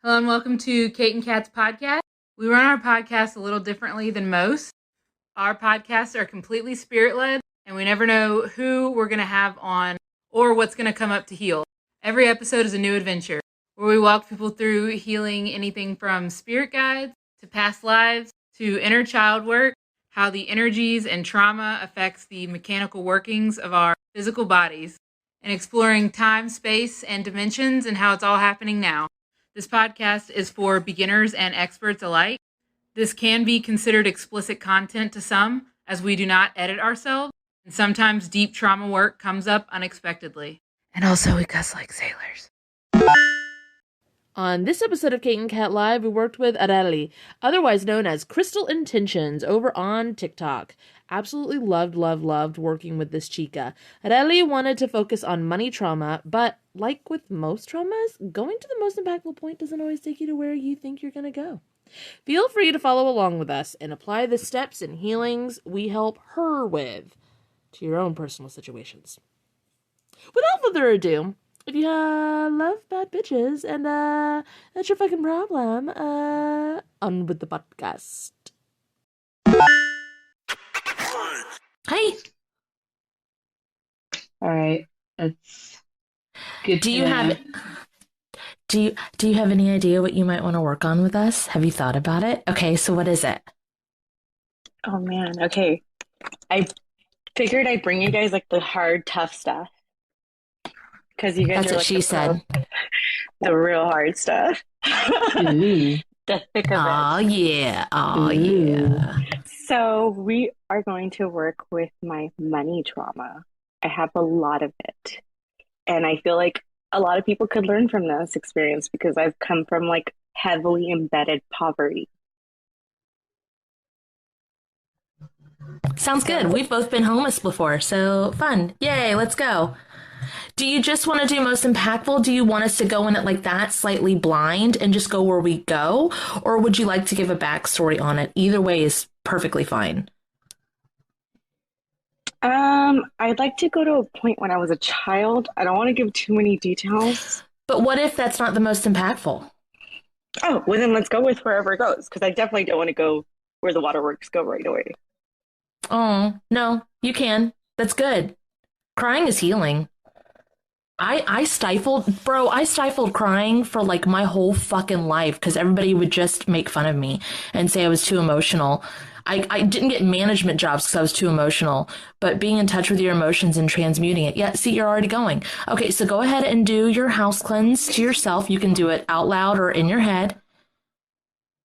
Hello and welcome to Kate and Kat's podcast. We run our podcast a little differently than most. Our podcasts are completely spirit-led, and we never know who we're going to have on or what's going to come up to heal. Every episode is a new adventure, where we walk people through healing anything from spirit guides to past lives to inner child work, how the energies and trauma affects the mechanical workings of our physical bodies, and exploring time, space, and dimensions and how it's all happening now. This podcast is for beginners and experts alike. This can be considered explicit content to some, as we do not edit ourselves, and sometimes deep trauma work comes up unexpectedly. And also, we cuss like sailors. On this episode of Kate and Kat Live, we worked with Areli, otherwise known as Crystal Intentions, over on TikTok. Absolutely loved working with this chica. Areli wanted to focus on money trauma, but like with most traumas, going to the most impactful point doesn't always take you to where you think you're going to go. Feel free to follow along with us and apply the steps and healings we help her with to your own personal situations. Without further ado, if you love bad bitches and that's your fucking problem, on with the podcast. Hey. All right. That's good. Do you have any idea what you might want to work on with us? Have you thought about it? Okay, so what is it? Oh man, okay. I figured I'd bring you guys like the hard, tough stuff. Because you guys That's are what like she said. the real hard stuff. The thick of it. Oh yeah. Oh yeah. So we are going to work with my money trauma. I have a lot of it. And I feel like a lot of people could learn from this experience because I've come from like heavily embedded poverty. Sounds good. We've both been homeless before, so fun. Yay, let's go. Do you just want to do most impactful? Do you want us to go in it like that, slightly blind, and just go where we go? Or would you like to give a backstory on it? Either way is perfectly fine. I'd like to go to a point when I was a child. I don't want to give too many details. But what if that's not the most impactful? Oh, well then let's go with wherever it goes, because I definitely don't want to go where the waterworks go right away. Oh, no, you can. That's good. Crying is healing. I stifled crying for like my whole fucking life because everybody would just make fun of me and say I was too emotional. I didn't get management jobs because I was too emotional, but being in touch with your emotions and transmuting it. Yeah, see, you're already going. Okay, so go ahead and do your house cleanse to yourself. You can do it out loud or in your head.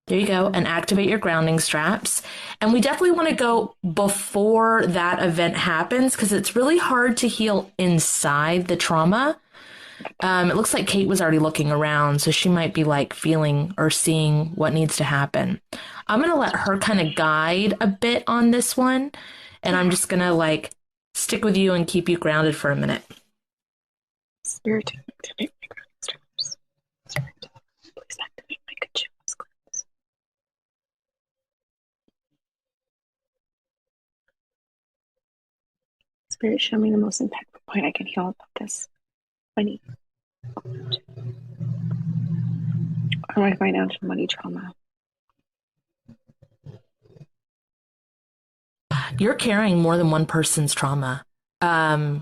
There you go, and activate your grounding straps. And we definitely want to go before that event happens because it's really hard to heal inside the trauma. It looks like Kate was already looking around, so she might be like feeling or seeing what needs to happen. I'm going to let her kind of guide a bit on this one, and I'm just going to like stick with you and keep you grounded for a minute. Spirit, activate my grounding straps. Spirit, please activate my conscious cleanse. Spirit, show me the most impactful point I can heal about this. Money. I want to find out money trauma. You're carrying more than one person's trauma. Yeah,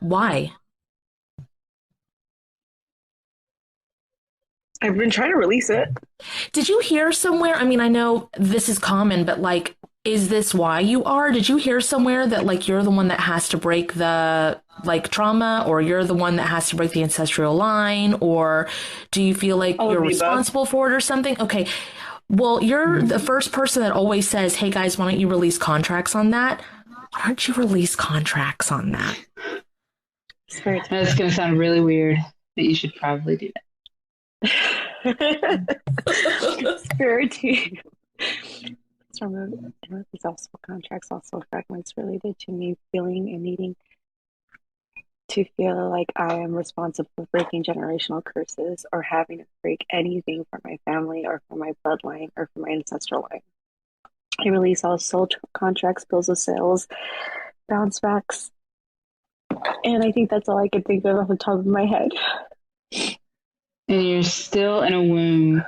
why? I've been trying to release it. Did you hear somewhere? I mean, I know this is common, but like, is this why you are? Did you hear somewhere that like you're the one that has to break the like trauma, or you're the one that has to break the ancestral line, or do you feel like you're responsible for it or something? Okay. Well, you're the first person that always says, hey guys, why don't you release contracts on that? Why don't you release contracts on that? That's going to sound really weird, but you should probably do that. Spirit team. These also contracts, also fragments related to me feeling and needing to feel like I am responsible for breaking generational curses or having to break anything for my family or for my bloodline or for my ancestral line. I release all soul contracts, bills of sales, bounce backs, and I think that's all I could think of off the top of my head. and you're still in a womb.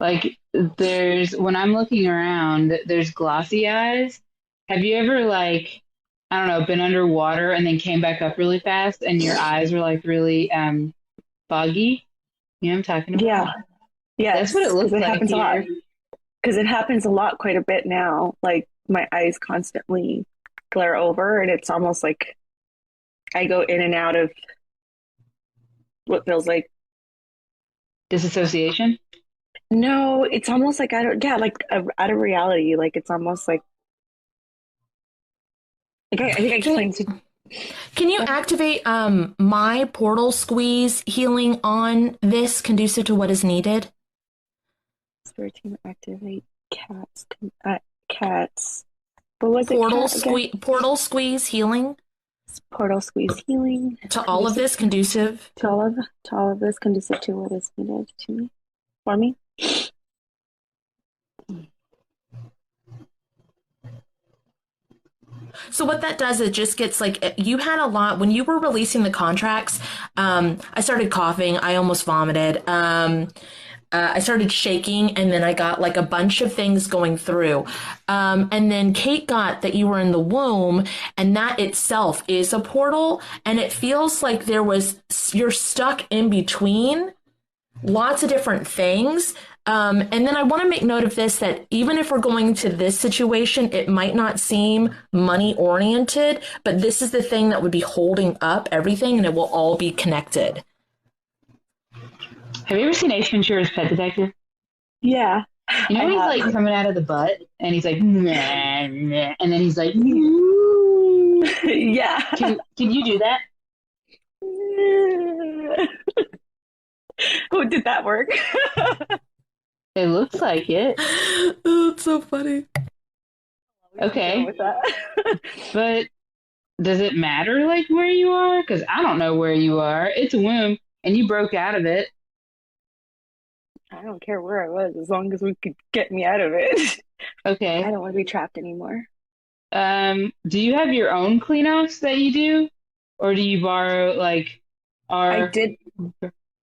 Like when I'm looking around, there's glossy eyes. Have you ever like, I don't know, been underwater and then came back up really fast and your eyes were like really foggy? You know what I'm talking about? Yeah. That's what it Yes, looks because it like happens a lot. here. Because it happens a lot, quite a bit now. Like my eyes constantly glare over, and it's almost like I go in and out of what feels like. Disassociation? No, it's almost like I don't. Yeah, like out of reality. Like it's almost like I think I explained to. Can you activate my portal squeeze healing on this conducive to what is needed? Spirit team activate cats. Cats. What was Portal it? Cat again? squeeze healing Portal squeeze healing. to all of this conducive. To all of this conducive to what is needed to me for me. So what that does, it just gets like, you had a lot when you were releasing the contracts. I started coughing. I almost vomited. I started shaking, and then I got like a bunch of things going through. And then Kate got that you were in the womb, and that itself is a portal. And it feels like you're stuck in between lots of different things. And then I want to make note of this, that even if we're going to this situation, it might not seem money oriented, but this is the thing that would be holding up everything, and it will all be connected. Have you ever seen Ace Ventura's Pet Detective? Yeah. You know when he's like coming out of the butt and he's like, nah, nah, and then he's like, yeah. Can you do that? Oh, did that work? It looks like it. Oh, it's so funny. Okay. With that. But does it matter like where you are? Because I don't know where you are. It's a womb and you broke out of it. I don't care where I was, as long as we could get me out of it. Okay. I don't want to be trapped anymore. Do you have your own cleanups that you do? Or do you borrow like I our did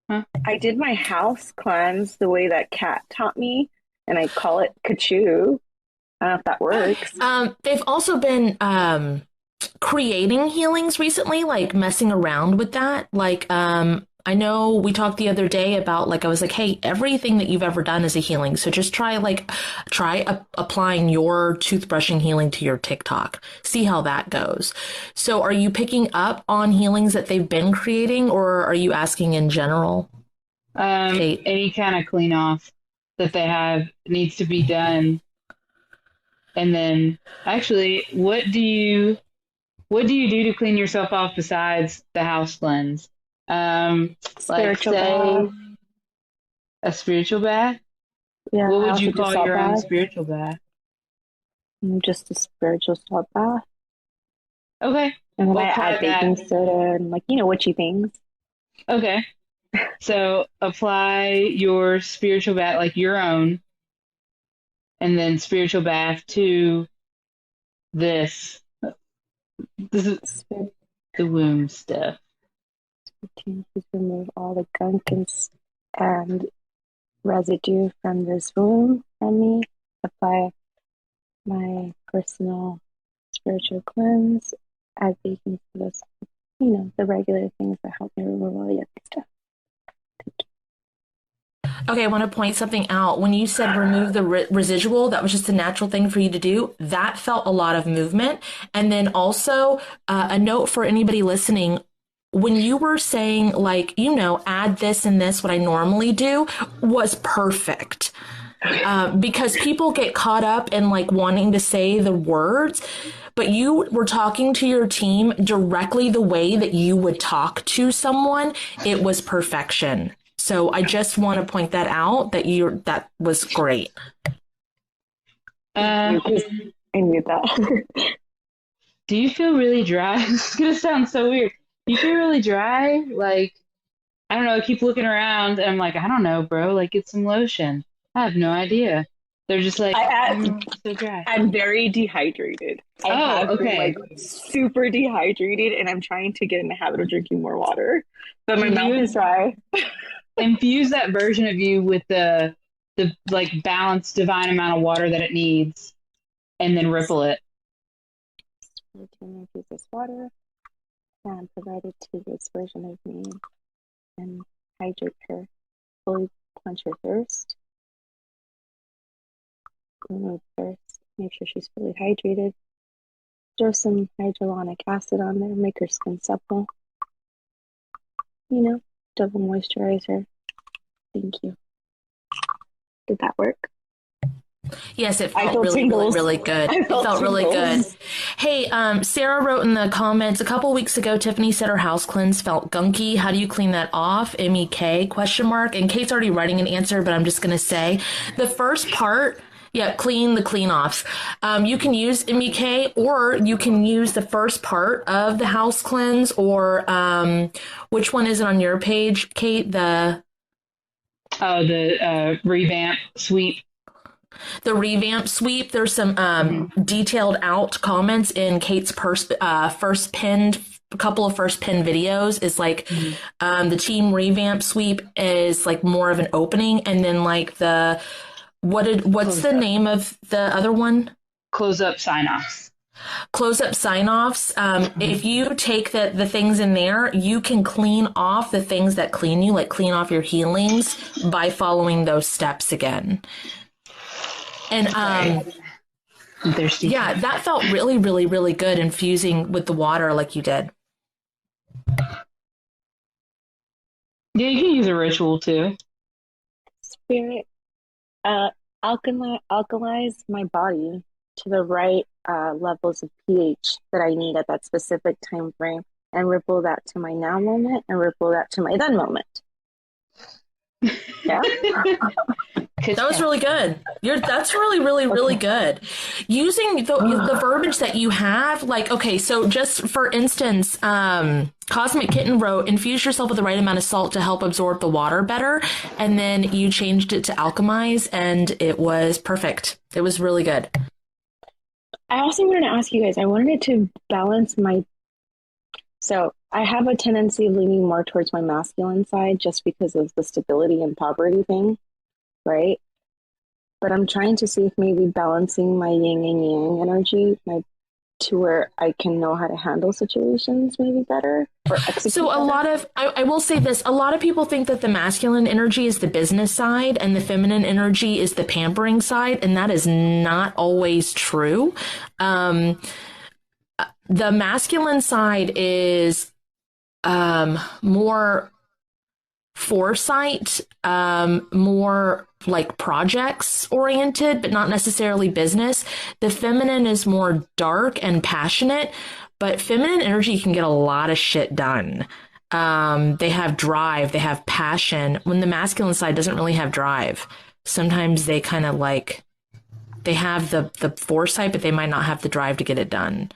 Huh? I did my house cleanse the way that Kat taught me, and I call it Kachoo. I don't know if that works. They've also been creating healings recently, like messing around with that. Like, I know we talked the other day about, like, I was like, hey, everything that you've ever done is a healing. So just try applying your toothbrushing healing to your TikTok. See how that goes. So are you picking up on healings that they've been creating, or are you asking in general? Kate? Any kind of clean off that they have needs to be done. And then actually, what do you do to clean yourself off besides the house cleanse? Like Spiritual say bath. a spiritual bath? Yeah, What I would you also do call salt your own bath. spiritual bath? Just a spiritual salt bath. Okay, And then we'll I apply add baking that. soda and, like, witchy things. Okay, so apply your spiritual bath, like your own, and then spiritual bath to this. This is Spirit the womb stuff. team, please remove all the gunk and residue from this room and me. Apply my personal spiritual cleanse, add baking soda, the regular things that help me remove all the other stuff. Okay, I want to point something out. When you said remove the residual, that was just a natural thing for you to do. That felt a lot of movement. And then also a note for anybody listening. When you were saying, like, add this and this, what I normally do was perfect. Because people get caught up in, like, wanting to say the words, but you were talking to your team directly the way that you would talk to someone. It was perfection. So I just want to point that out, that was great. I knew that. Do you feel really dry? It's gonna sound so weird. Do you feel really dry? Like, I don't know, I keep looking around and I'm like, I don't know, bro, like get some lotion. I have no idea. They're just like, so dry. I'm very dehydrated. I have been, like, super dehydrated, and I'm trying to get in the habit of drinking more water. But my mouth is dry. infuse that version of you with the like balanced divine amount of water that it needs, and then ripple it. To infuse this water and provide it to this version of me and hydrate her, fully quench her thirst. Remove thirst, make sure she's fully hydrated. Throw some hyaluronic acid on there, make her skin supple. You know, double moisturizer. Thank you. Did that work? Yes, it I felt felt really, tingles. really, really good. I It felt felt really good. tingles. Hey, Sarah wrote in the comments a couple weeks ago, Tiffany said her house cleanse felt gunky. How do you clean that off? MEK question mark. And Kate's already writing an answer, but I'm just going to say the first part, yeah, clean the clean offs. You can use MEK or you can use the first part of the house cleanse or which one is it on your page, Kate? The Revamp sweep. The revamp sweep. There's some detailed out comments in Kate's first pinned couple of first pin videos is like the team revamp sweep is like more of an opening, and then like what's the name of the other one? Close up sign-offs. Close up sign-offs. If you take the things in there, you can clean off the things that clean you, like clean off your healings by following those steps again. And yeah, that felt really, really, really good infusing with the water like you did. Yeah, you can use a ritual too. Spirit, alkalize my body to the right levels of pH that I need at that specific time frame, and ripple that to my now moment, and ripple that to my then moment. Yeah. That was really good. That's really, really, really good. Using the verbiage that you have, like, okay, so just for instance, Cosmic Kitten wrote, infuse yourself with the right amount of salt to help absorb the water better. And then you changed it to alchemize and it was perfect. It was really good. I also wanted to ask you guys, I wanted to balance so I have a tendency of leaning more towards my masculine side just because of the stability and poverty thing, right? But I'm trying to see if maybe balancing my yin and yang energy to where I can know how to handle situations maybe better or execute So I will say this, a lot of people think that the masculine energy is the business side and the feminine energy is the pampering side, and that is not always true. The masculine side is more foresight, more like projects oriented, but not necessarily business. The feminine is more dark and passionate, but feminine energy can get a lot of shit done. They have drive, they have passion, when the masculine side doesn't really have drive. Sometimes they kind of like, they have the foresight, but they might not have the drive to get it done.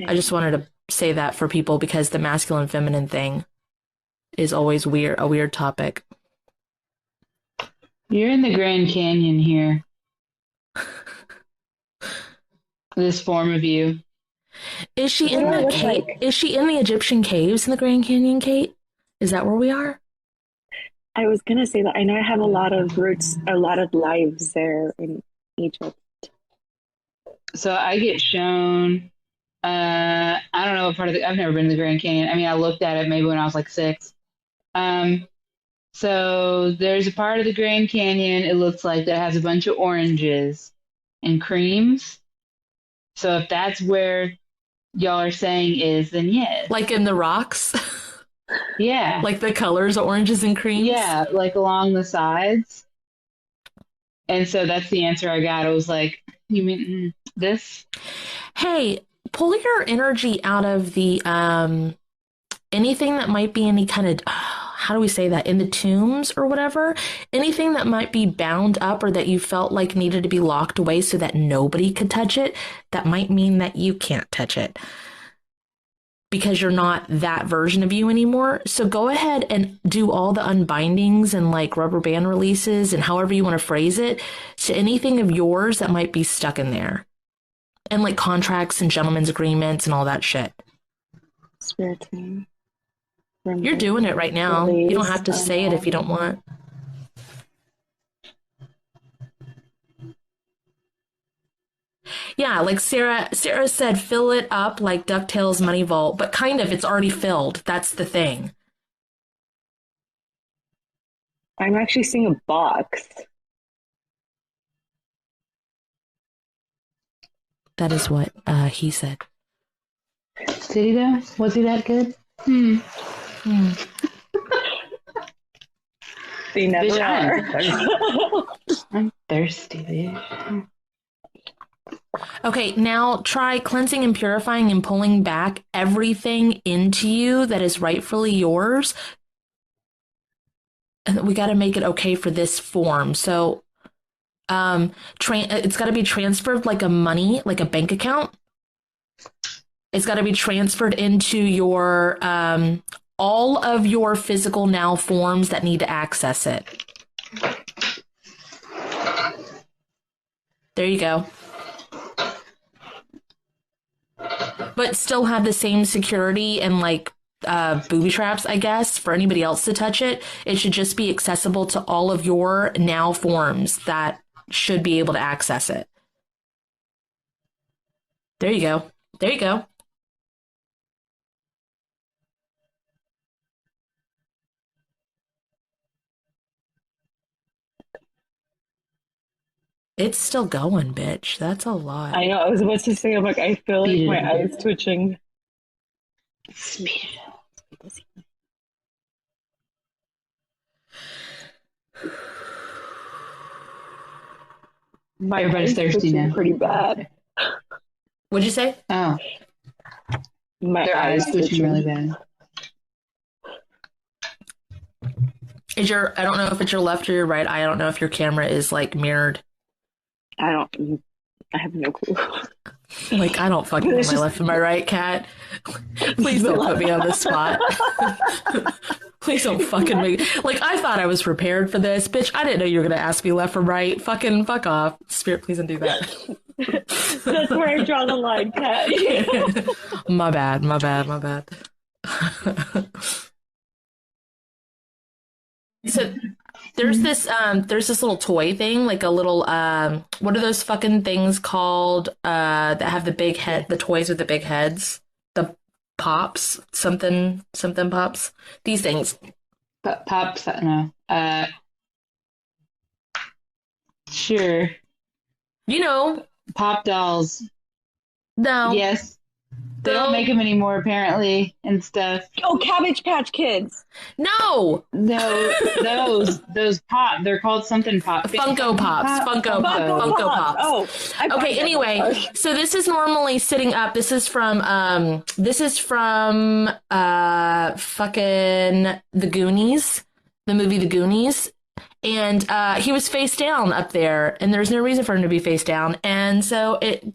I just wanted to say that for people because the masculine feminine thing is always a weird topic. You're in the Grand Canyon here. This form of you. Is she in the cave? Is she in the Egyptian caves in the Grand Canyon, Kate? Is that where we are? I was gonna say that I know I have a lot of roots, a lot of lives there in Egypt. So I get shown. I don't know what part of I've never been to the Grand Canyon. I mean, I looked at it maybe when I was like 6. So there's a part of the Grand Canyon, it looks like, that has a bunch of oranges and creams. So if that's where y'all are saying is, then yes. Like in the rocks? Yeah. Like the colors, oranges and creams? Yeah, like along the sides. And so that's the answer I got. I was like, you mean this? Hey, pull your energy out of the anything that might be any kind of how do we say that, in the tombs or whatever, anything that might be bound up or that you felt like needed to be locked away so that nobody could touch it, that might mean that you can't touch it because you're not that version of you anymore. So go ahead and do all the unbindings and like rubber band releases and however you want to phrase it to anything of yours that might be stuck in there. And like contracts and gentlemen's agreements and all that shit. Spirit team. You're doing it right now. You don't have to say it if you don't want. Yeah, like Sarah said, fill it up like DuckTales Money Vault, but kind of, it's already filled. That's the thing. I'm actually seeing a box. That is what he said. Did he though? Was he that good? They never Bitch, are. I'm thirsty, bitch. Okay, now try cleansing and purifying and pulling back everything into you that is rightfully yours. And we got to make it okay for this form. So it's got to be transferred like a money, like a bank account. It's got to be transferred into your all of your physical now forms that need to access it. There you go. But still have the same security and like booby traps, I guess, for anybody else to touch it. It should just be accessible to all of your now forms that should be able to access it. There you go. There you go. It's still going, bitch. That's a lot. I know. I was about to say, I'm like, I feel like my eyes twitching. My Everybody's thirsty now. Pretty bad. What'd you say? Oh, My their eyes twitching really bad. I don't know if it's your left or your right. I don't know if your camera is like mirrored. I have no clue. Like, I don't fucking know my left and my right, Cat. Please don't put me on the spot. Please don't fucking make... Like, I thought I was prepared for this. Bitch, I didn't know you were going to ask me left or right. Fucking fuck off. Spirit, please don't do that. That's where I draw the line, Cat. My bad. So... There's this little toy thing, like a little what are those fucking things called that have the big head, the toys with the big heads, the pops, something pops, these things. Pops, no. Sure. You know, Pop dolls. no. Yes. They don't make them anymore, apparently, and stuff. Oh, Cabbage Patch Kids. No. No, those pop. They're called something pop. Funko Pops. Funko Pops. Oh. Okay. Anyway, so this is normally sitting up. This is from fucking The Goonies, the movie The Goonies. And he was face down up there, and there's no reason for him to be face down. And so it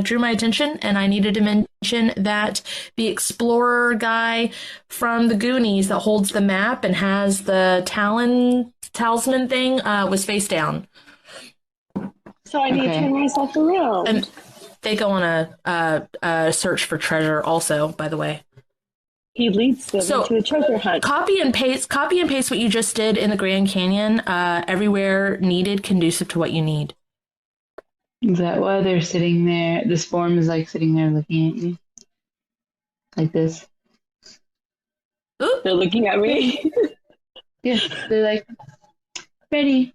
drew my attention, and I needed to mention that the explorer guy from the Goonies that holds the map and has the talisman thing was face down. So I need to turn myself around. And they go on a search for treasure also, by the way. He leads them into a treasure hunt. Copy and paste what you just did in the Grand Canyon, everywhere needed, conducive to what you need. Is that why they're sitting there? This form is like sitting there looking at you. Like this. Ooh, they're looking at me. Yeah, they're like, ready.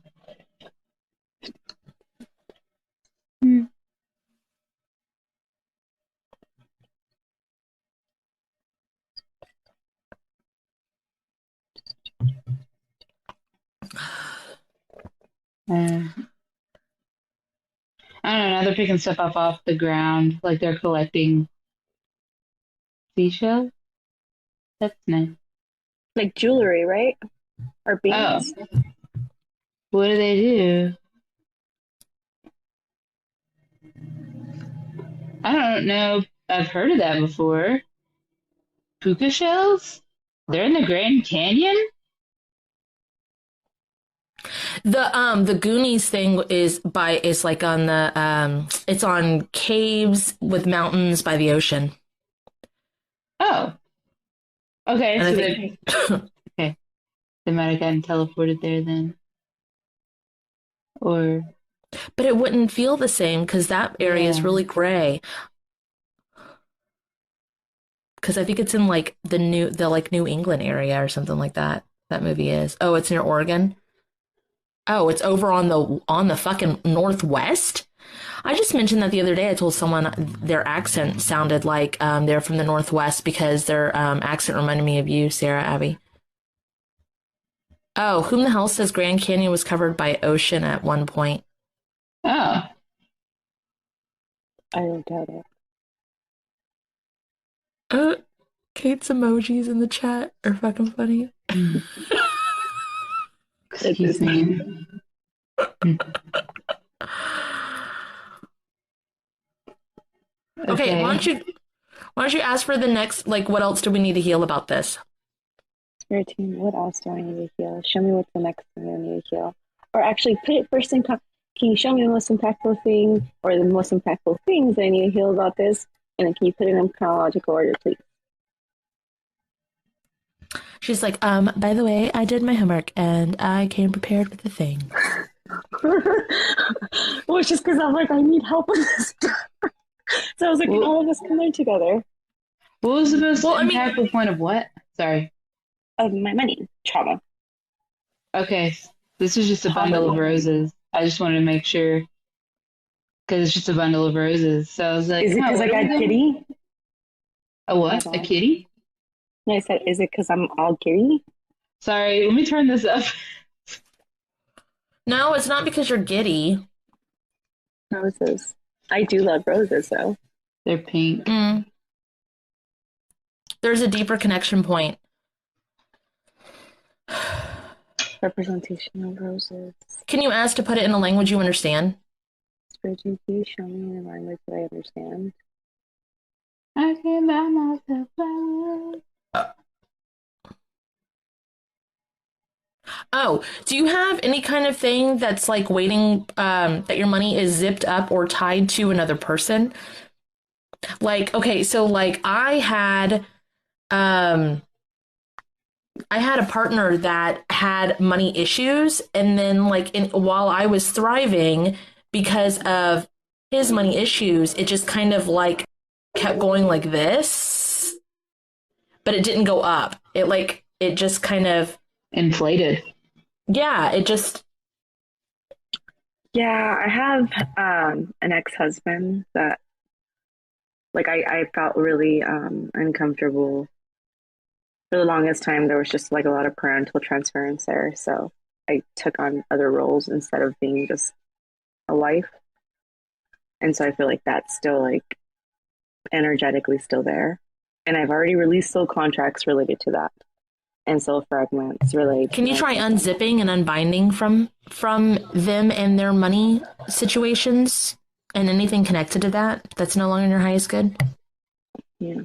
I don't know. Now they're picking stuff up off the ground, like they're collecting seashells. That's nice. Like jewelry, right? Or beads. Oh. What do they do? I don't know. I've heard of that before. Puka shells? They're in the Grand Canyon? The Goonies thing is like on the it's on caves with mountains by the ocean. Oh. Okay, And I so think, okay, they might have gotten teleported there then, or but it wouldn't feel the same because that area is yeah. really gray. Because I think it's in like the like New England area or something like that. That movie is. Oh, it's near Oregon. Oh, it's over on the fucking Northwest. I just mentioned that the other day. I told someone their accent sounded like they're from the Northwest because their accent reminded me of you, Sarah Abby. Oh, whom the hell says Grand Canyon was covered by ocean at one point? Oh, I don't doubt it. Kate's emojis in the chat are fucking funny. excuse me. Okay, Okay. why don't you ask for the next, like, what else do we need to heal about this? Spirit team, what else do I need to heal? Show me what's the next thing I need to heal. Or actually, put it first in. Can you show me the most impactful thing or the most impactful things I need to heal about this? And then can you put it in chronological order, please? She's like, by the way, I did my homework and I came prepared with the thing. Well, it's just because I'm like, I need help with this. So I was like, Well, all of us can learn together. what was the most Well, I mean, impactful point of what? Sorry. Of my money trauma. Okay, this is just a bundle of roses. I just wanted to make sure because it's just a bundle of roses. So I was like, Is it huh, because I what are we got doing? giddy? A what? A kitty? No, I said, is it because I'm all giddy? Sorry, let me turn this up. no, it's not because you're giddy. Roses. I do love roses, though. They're pink. There's a deeper connection point. Representation of roses. Can you ask to put it in a language you understand? Spiritual, can you show me in a language that I understand? I can buy myself flowers. Oh, do you have any kind of thing that's like waiting, that your money is zipped up or tied to another person? Like, okay, so like I had a partner that had money issues, and then like while I was thriving because of his money issues, it just kind of like kept going like this, but it didn't go up. It just kind of Inflated. yeah, it just Yeah, I have an ex-husband that like I felt really uncomfortable for the longest time. There was just like a lot of parental transference there, so I took on other roles instead of being just a wife. And so I feel like that's still like energetically still there. And I've already released soul contracts related to that and soul fragments related can to you try that. unzipping and unbinding from them and their money situations and anything connected to that that's no longer in your highest good? Yeah.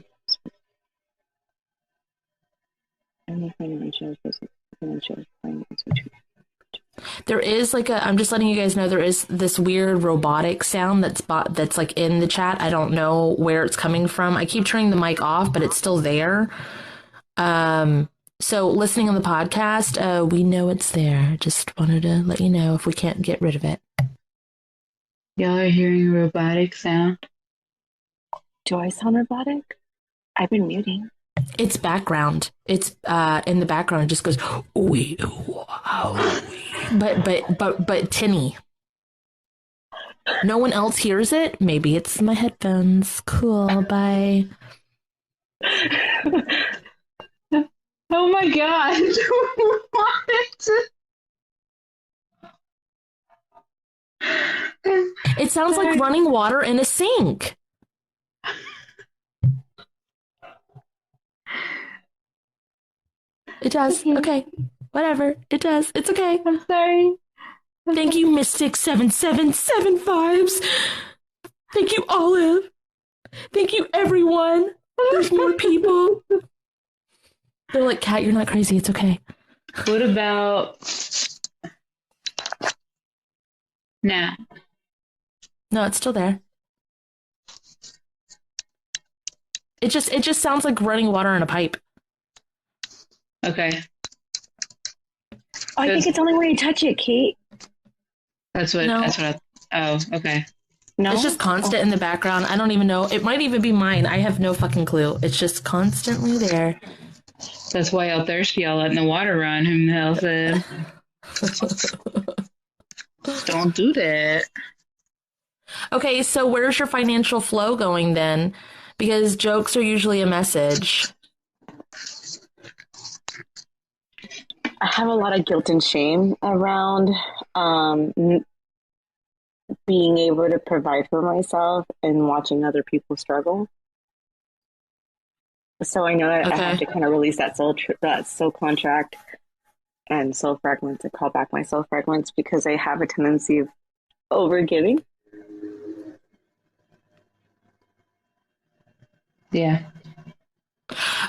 Any financial finance, There is like I'm just letting you guys know there is this weird robotic sound that's like in the chat. I don't know where it's coming from. I keep turning the mic off, but it's still there. So listening on the podcast, we know it's there. Just wanted to let you know if we can't get rid of it. Y'all are hearing a robotic sound. Do I sound robotic? I've been muting. It's background. It's in the background. It just goes wee, wow, but tinny. No one else hears it. Maybe it's my headphones. Cool. Bye. Oh my god! What? It sounds like running water in a sink. It does. Okay. Whatever. It does. It's okay. I'm sorry. Thank you, Mystic7775s. Thank you, Olive. Thank you, everyone. There's more people. They're like, Kat, you're not crazy. It's okay. What about now? No, it's still there. It just sounds like running water in a pipe. Okay. I think it's only when you touch it, Kate. No. Oh, okay. No? It's just constant in the background. I don't even know. It might even be mine. I have no fucking clue. It's just constantly there. That's why y'all thirsty, y'all letting the water run. Whom the hell said? Don't do that. Okay, so where's your financial flow going then? Because jokes are usually a message. I have a lot of guilt and shame around being able to provide for myself and watching other people struggle. So I know that I have to kind of release that soul contract and soul fragments and call back my soul fragments because I have a tendency of overgiving. Yeah.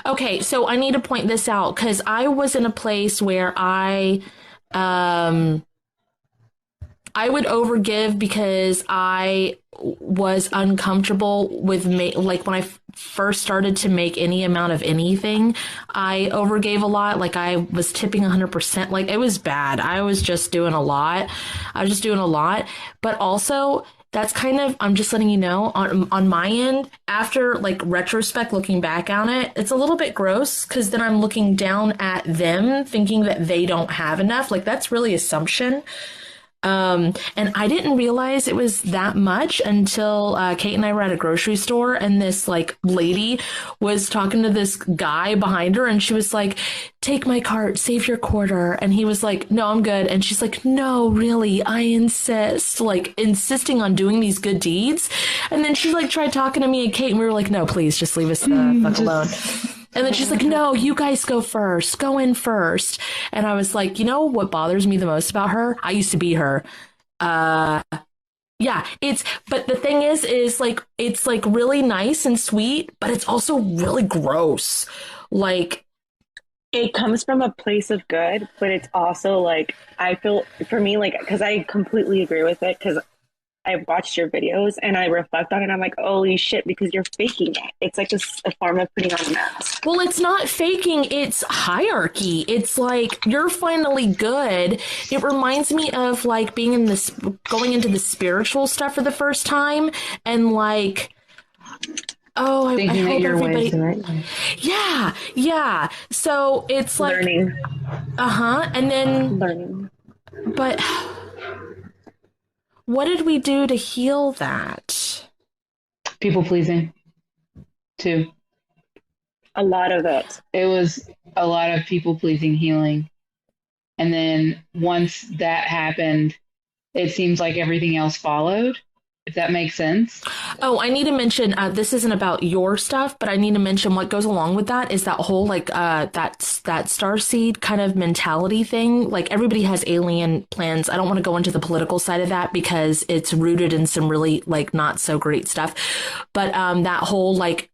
Okay, so I need to point this out because I was in a place where I would overgive because I was uncomfortable with like when I first started to make any amount of anything, I overgave a lot. Like I was tipping 100%. Like it was bad. I was just doing a lot. But also that's kind of, I'm just letting you know on my end, after like retrospect, looking back on it, it's a little bit gross because then I'm looking down at them thinking that they don't have enough. Like that's really assumption. And I didn't realize it was that much until Kate and I were at a grocery store and this like lady was talking to this guy behind her and she was like, take my cart, save your quarter. And he was like, no, I'm good. And she's like, no, really, I insist, like insisting on doing these good deeds. And then she like tried talking to me and Kate and we were like, no, please just leave us the fuck alone. And then she's like, no, you guys go first. Go in first. And I was like, you know what bothers me the most about her? I used to be her. Yeah, but the thing is like, it's like really nice and sweet, but it's also really gross. Like, it comes from a place of good, but it's also like, I feel for me, like, because I completely agree with it, because I've watched your videos and I reflect on it. And I'm like, holy shit, because you're faking it. It's like a form of putting on a mask. Well, it's not faking. It's hierarchy. It's like you're finally good. It reminds me of like being in this, going into the spiritual stuff for the first time, and like, oh, I hope everybody. Yeah. So it's like learning. And then Learning. But what did we do to heal that? People pleasing, too. A lot of it. It was a lot of people pleasing healing. And then once that happened, it seems like everything else followed, if that makes sense. Oh, I need to mention, this isn't about your stuff, but I need to mention what goes along with that is that whole, like, that starseed kind of mentality thing. Like, everybody has alien plans. I don't want to go into the political side of that because it's rooted in some really, like, not so great stuff. But that whole, like,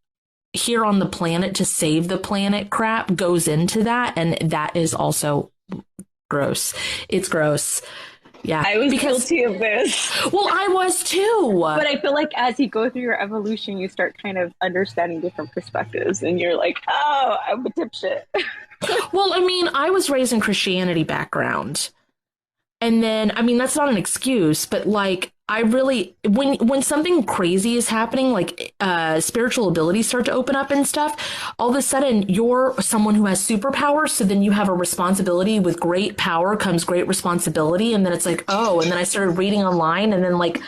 here on the planet to save the planet crap goes into that, and that is also gross. It's gross. Yeah, I was guilty of this. Well, I was too. But I feel like as you go through your evolution, you start kind of understanding different perspectives, and you're like, oh, I'm a dipshit. Well, I mean, I was raised in Christianity background. And then, I mean, that's not an excuse, but like, I really, when something crazy is happening, like spiritual abilities start to open up and stuff, all of a sudden you're someone who has superpowers. So then you have a responsibility. With great power comes great responsibility. And then it's like, oh, and then I started reading online, and then like,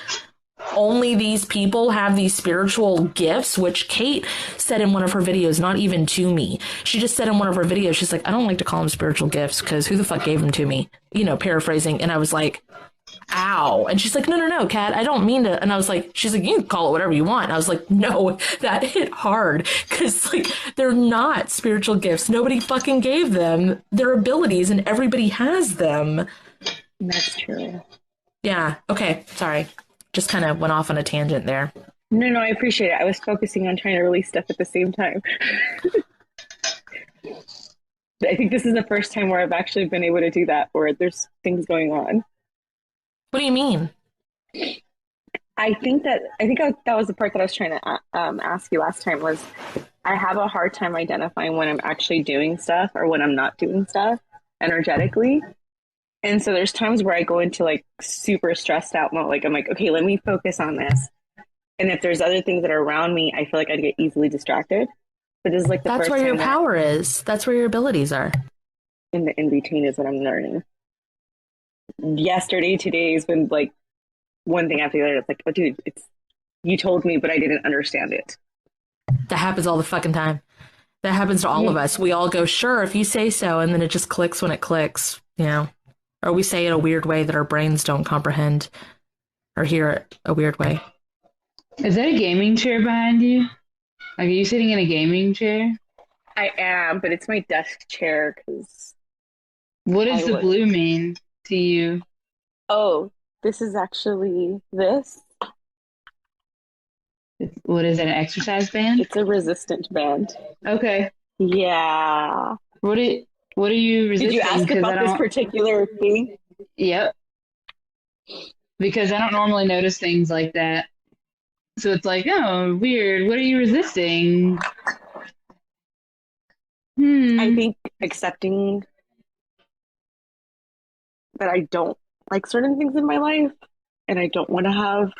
only these people have these spiritual gifts, which Kate said in one of her videos, not even to me. She just said in one of her videos, she's like, I don't like to call them spiritual gifts because who the fuck gave them to me? You know, paraphrasing. And I was like, ow. And she's like, no, Kat, I don't mean to. And I was like, she's like, you can call it whatever you want. And I was like, no, that hit hard because like, they're not spiritual gifts. Nobody fucking gave them. Their abilities, and everybody has them. That's true. Yeah. Okay. Sorry. Just kind of went off on a tangent there. No, I appreciate it. I was focusing on trying to release stuff at the same time. I think this is the first time where I've actually been able to do that, where there's things going on. What do you mean? I think that was the part that I was trying to ask you last time was I have a hard time identifying when I'm actually doing stuff or when I'm not doing stuff energetically. And so there's times where I go into like super stressed out mode. Like I'm like, okay, let me focus on this. And if there's other things that are around me, I feel like I'd get easily distracted. But this is like the That's first where your time power is. That's where your abilities are. in the in between is what I'm learning. Yesterday, today has been like one thing after the other. It's like, oh, dude, it's you told me, but I didn't understand it. That happens all the fucking time. That happens to all of us. We all go, sure, if you say so, and then it just clicks when it clicks, you know? Or we say it a weird way that our brains don't comprehend or hear it a weird way. Is that a gaming chair behind you? Like, are you sitting in a gaming chair? I am, but it's my desk chair because What does I the would- blue mean to you? oh, this is actually this. What is it, an exercise band? It's a resistant band. Okay. Yeah. What are you resisting? Did you ask 'Cause about this particular thing? Yep. Because I don't normally notice things like that. So it's like, oh, weird. What are you resisting? I think accepting that I don't like certain things in my life and I don't want to have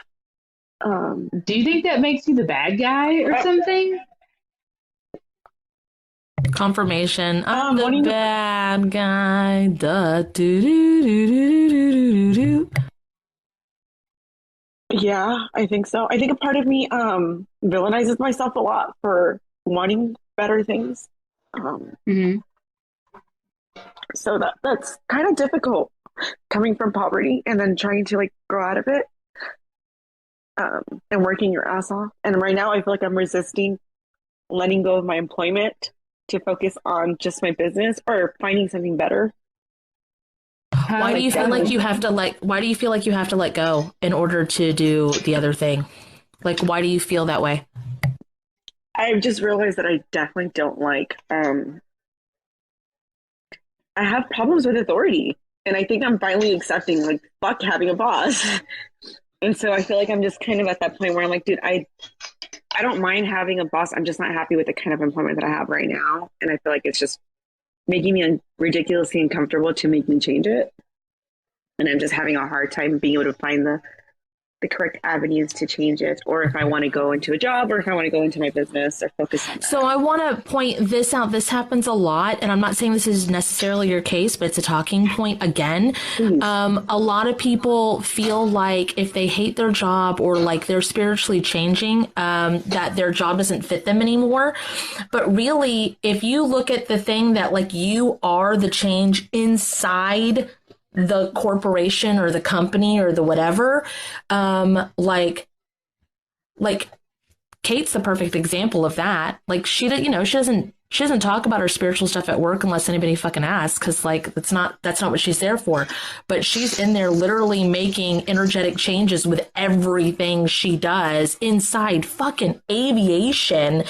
Do you think that makes you the bad guy or something? Confirmation. I'm the wanting to- bad guy. Duh, doo, doo, doo, doo, doo, doo, doo, doo. yeah, I think so. I think a part of me villainizes myself a lot for wanting better things. hmm So that's kind of difficult coming from poverty and then trying to like grow out of it and working your ass off. And right now I feel like I'm resisting letting go of my employment to focus on just my business or finding something better. Why do you feel like you have to why do you feel like you have to let go in order to do the other thing? Like, why do you feel that way? I've just realized that I definitely don't like I have problems with authority. And I think I'm finally accepting like fuck having a boss. And so I feel like I'm just kind of at that point where I'm like, dude, I don't mind having a boss. I'm just not happy with the kind of employment that I have right now. And I feel like it's just making me ridiculously uncomfortable to make me change it. And I'm just having a hard time being able to find the correct avenues to change it, or if I want to go into a job, or if I want to go into my business or focus on that. So I want to point this out. This happens a lot, and I'm not saying this is necessarily your case, but it's a talking point again. A lot of people feel like if they hate their job or like they're spiritually changing, that their job doesn't fit them anymore. But really, if you look at the thing that like you are the change inside the corporation or the company or the whatever, like Kate's the perfect example of that. Like she doesn't talk about her spiritual stuff at work unless anybody fucking asks, because like that's not what she's there for. But she's in there literally making energetic changes with everything she does inside fucking aviation,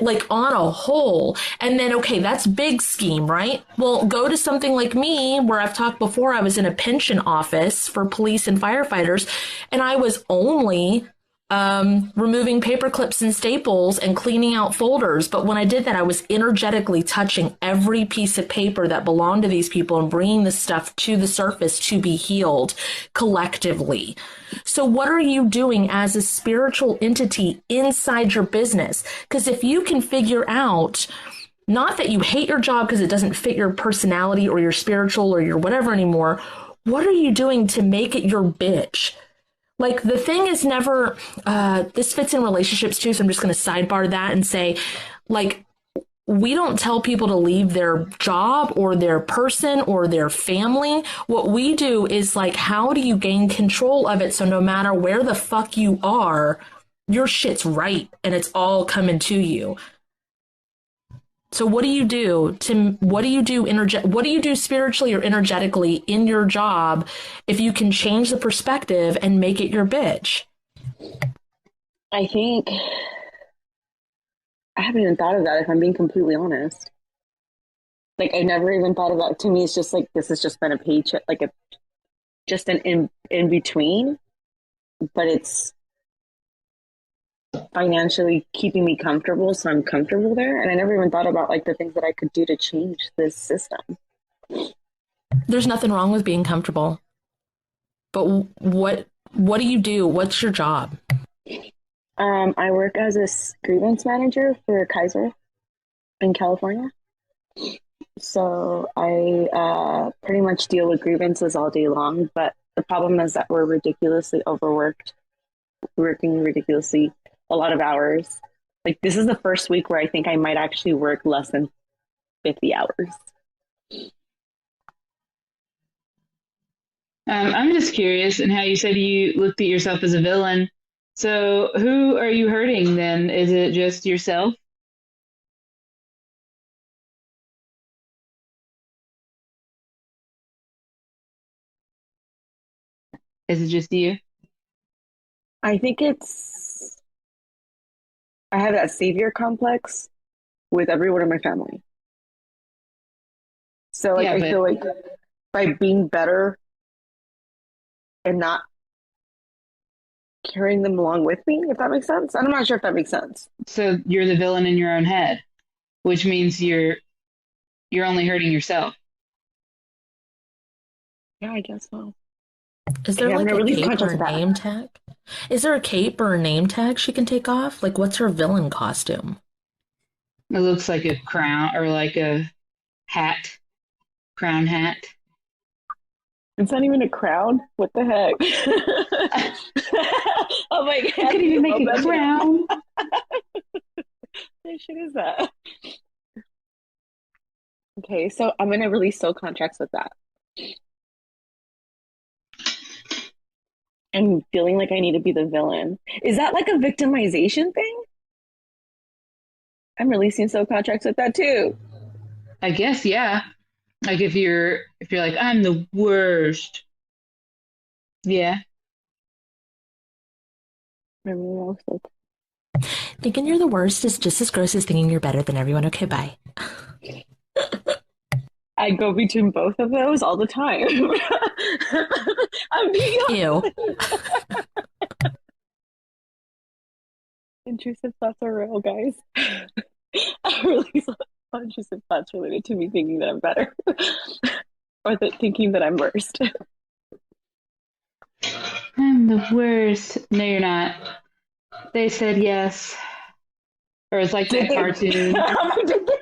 like on a whole. And then okay, that's big scheme, right? Well, go to something like me where I've talked before. I was in a pension office for police and firefighters, and I was only removing paper clips and staples and cleaning out folders. But when I did that, I was energetically touching every piece of paper that belonged to these people and bringing the stuff to the surface to be healed collectively. So what are you doing as a spiritual entity inside your business? Because if you can figure out, not that you hate your job because it doesn't fit your personality or your spiritual or your whatever anymore, what are you doing to make it your bitch? Like, the thing is never, this fits in relationships too, so I'm just going to sidebar that and say, like, we don't tell people to leave their job or their person or their family. What we do is, like, how do you gain control of it so no matter where the fuck you are, your shit's right and it's all coming to you. So what do you do spiritually or energetically in your job if you can change the perspective and make it your bitch? I think I haven't even thought of that, if I'm being completely honest. Like, I never even thought about it. To me, it's just like, this has just been a paycheck, like just an in between, but it's financially keeping me comfortable, so I'm comfortable there. And I never even thought about like the things that I could do to change this system. There's nothing wrong with being comfortable. But what do you do? What's your job? I work as a grievance manager for Kaiser in California. So I pretty much deal with grievances all day long. But the problem is that we're ridiculously overworked, working ridiculously a lot of hours. Like this is the first week where I think I might actually work less than 50 hours. I'm just curious, and how you said you looked at yourself as a villain. So, who are you hurting then? Is it just yourself? Is it just you? I think I have that savior complex with everyone in my family. So like Yeah, I but feel like by being better and not carrying them along with me, if that makes sense. I'm not sure if that makes sense. so you're the villain in your own head, which means you're only hurting yourself. Yeah, I guess so. Is there Okay, I'm like gonna a release cape or conscious a of that. name tag? Is there a cape or a name tag she can take off? Like, what's her villain costume? It looks like a crown or like a hat, crown hat. It's not even a crown. What the heck? Oh my I god! could even make Oh, a that's crown. what shit is that? Okay, so I'm gonna release soul contracts with that. And feeling like I need to be the villain. Is that like a victimization thing? I'm releasing soul contracts with that too. I guess, yeah. Like if you're like, I'm the worst. Yeah. Everyone else, like, Thinking you're the worst is just as gross as thinking you're better than everyone. Okay, bye. I go between both of those all the time. I'm being Ew. intrusive thoughts are real, guys. I release intrusive thoughts related to me thinking that I'm better or thinking that I'm worst. I'm the worst. No, you're not. They said yes. Or it's like Did that they? cartoon. Did they?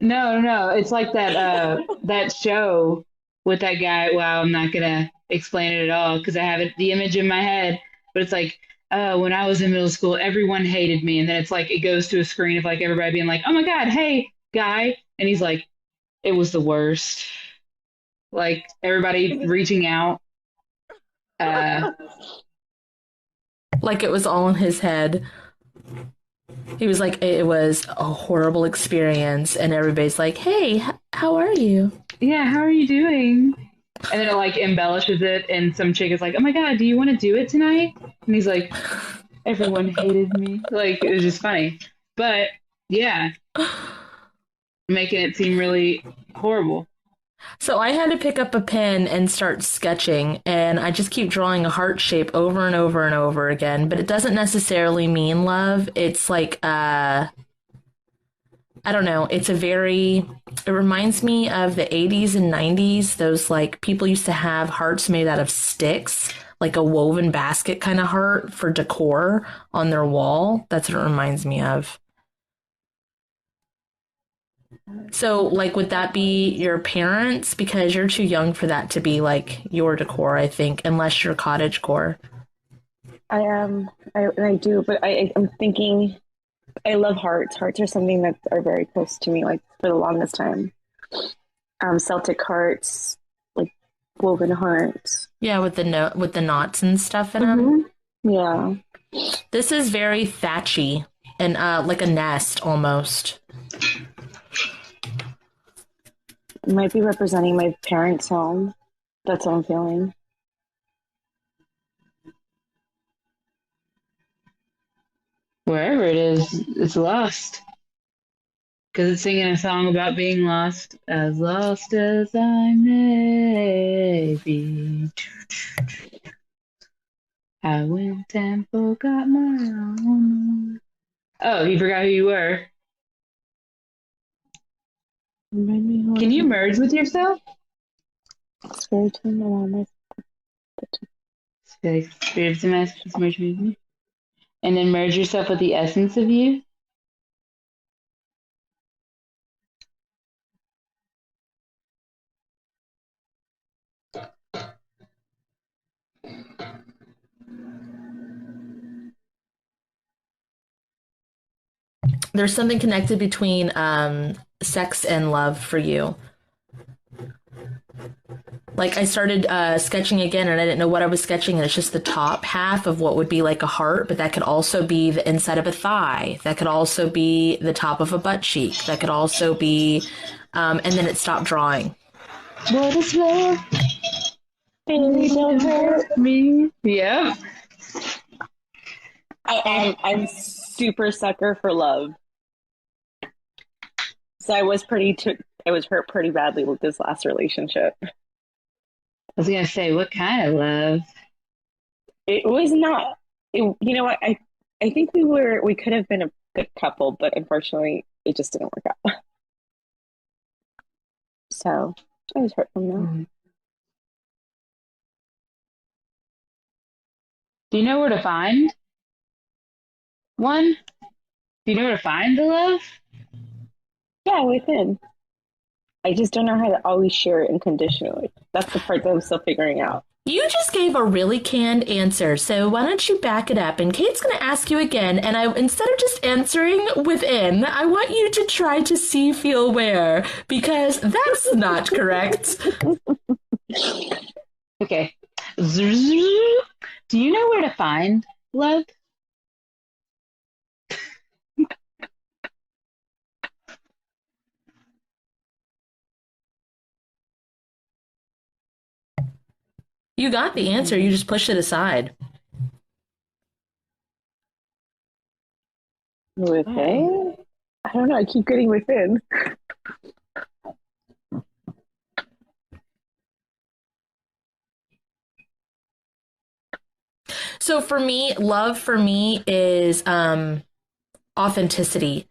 No, no, it's like that show with that guy. Wow, I'm not gonna explain it at all because I have the image in my head. But it's like, when I was in middle school, everyone hated me, and then it's like it goes to a screen of like everybody being like, "Oh my God, hey, guy," and he's like, "It was the worst." Like everybody reaching out. Uh, Like it was all in his head. He was like, it was a horrible experience, and everybody's like, hey, how are you? yeah, how are you doing? And then it like embellishes it, and some chick is like, "Oh my God, do you want to do it tonight?" And he's like, "Everyone hated me." Like it was just funny, but yeah, making it seem really horrible. So I had to pick up a pen and start sketching, and I just keep drawing a heart shape over and over and over again, but it doesn't necessarily mean love. It's like, I don't know. It reminds me of the 80s and 90s. Those like people used to have hearts made out of sticks, like a woven basket kind of heart for decor on their wall. That's what it reminds me of. So, like, would that be your parents? Because you're too young for that to be like your decor, I think, unless you're cottagecore. I am. I do, but I'm thinking. I love hearts. Hearts are something that are very close to me. Like for the longest time, Celtic hearts, like woven hearts. Yeah, with the knots and stuff in them. Yeah. This is very thatchy and like a nest almost. It might be representing my parents' home. That's what I'm feeling. Wherever it is, it's lost because it's singing a song about being lost as I may be. I went and forgot my own. Oh, you forgot who you were. Can you merge with yourself? Spiritual awareness. Spirits and messages merge with you. And then merge yourself with the essence of you. There's something connected between sex and love for you. Like I started sketching again and I didn't know what I was sketching, and it's just the top half of what would be like a heart, but that could also be the inside of a thigh. That could also be the top of a butt cheek. That could also be, and then it stopped drawing. What is love? Don't hurt me. Yep. I'm super sucker for love. So I was hurt pretty badly with this last relationship. I was gonna say, what kind of love? It was not. You know what? I think we could have been a good couple, but unfortunately, it just didn't work out. So I was hurt from that. Mm. Do you know where to find one? Do you know where to find the love? Yeah, within. I just don't know how to always share it unconditionally. That's the part that I'm still figuring out. You just gave a really canned answer, so why don't you back it up? And Kate's going to ask you again, and instead of just answering within, I want you to try to see, feel, where, because that's not correct. Okay. Do you know where to find love? You got the answer, you just pushed it aside. Within? I don't know. I keep getting within. So for me, love for me is authenticity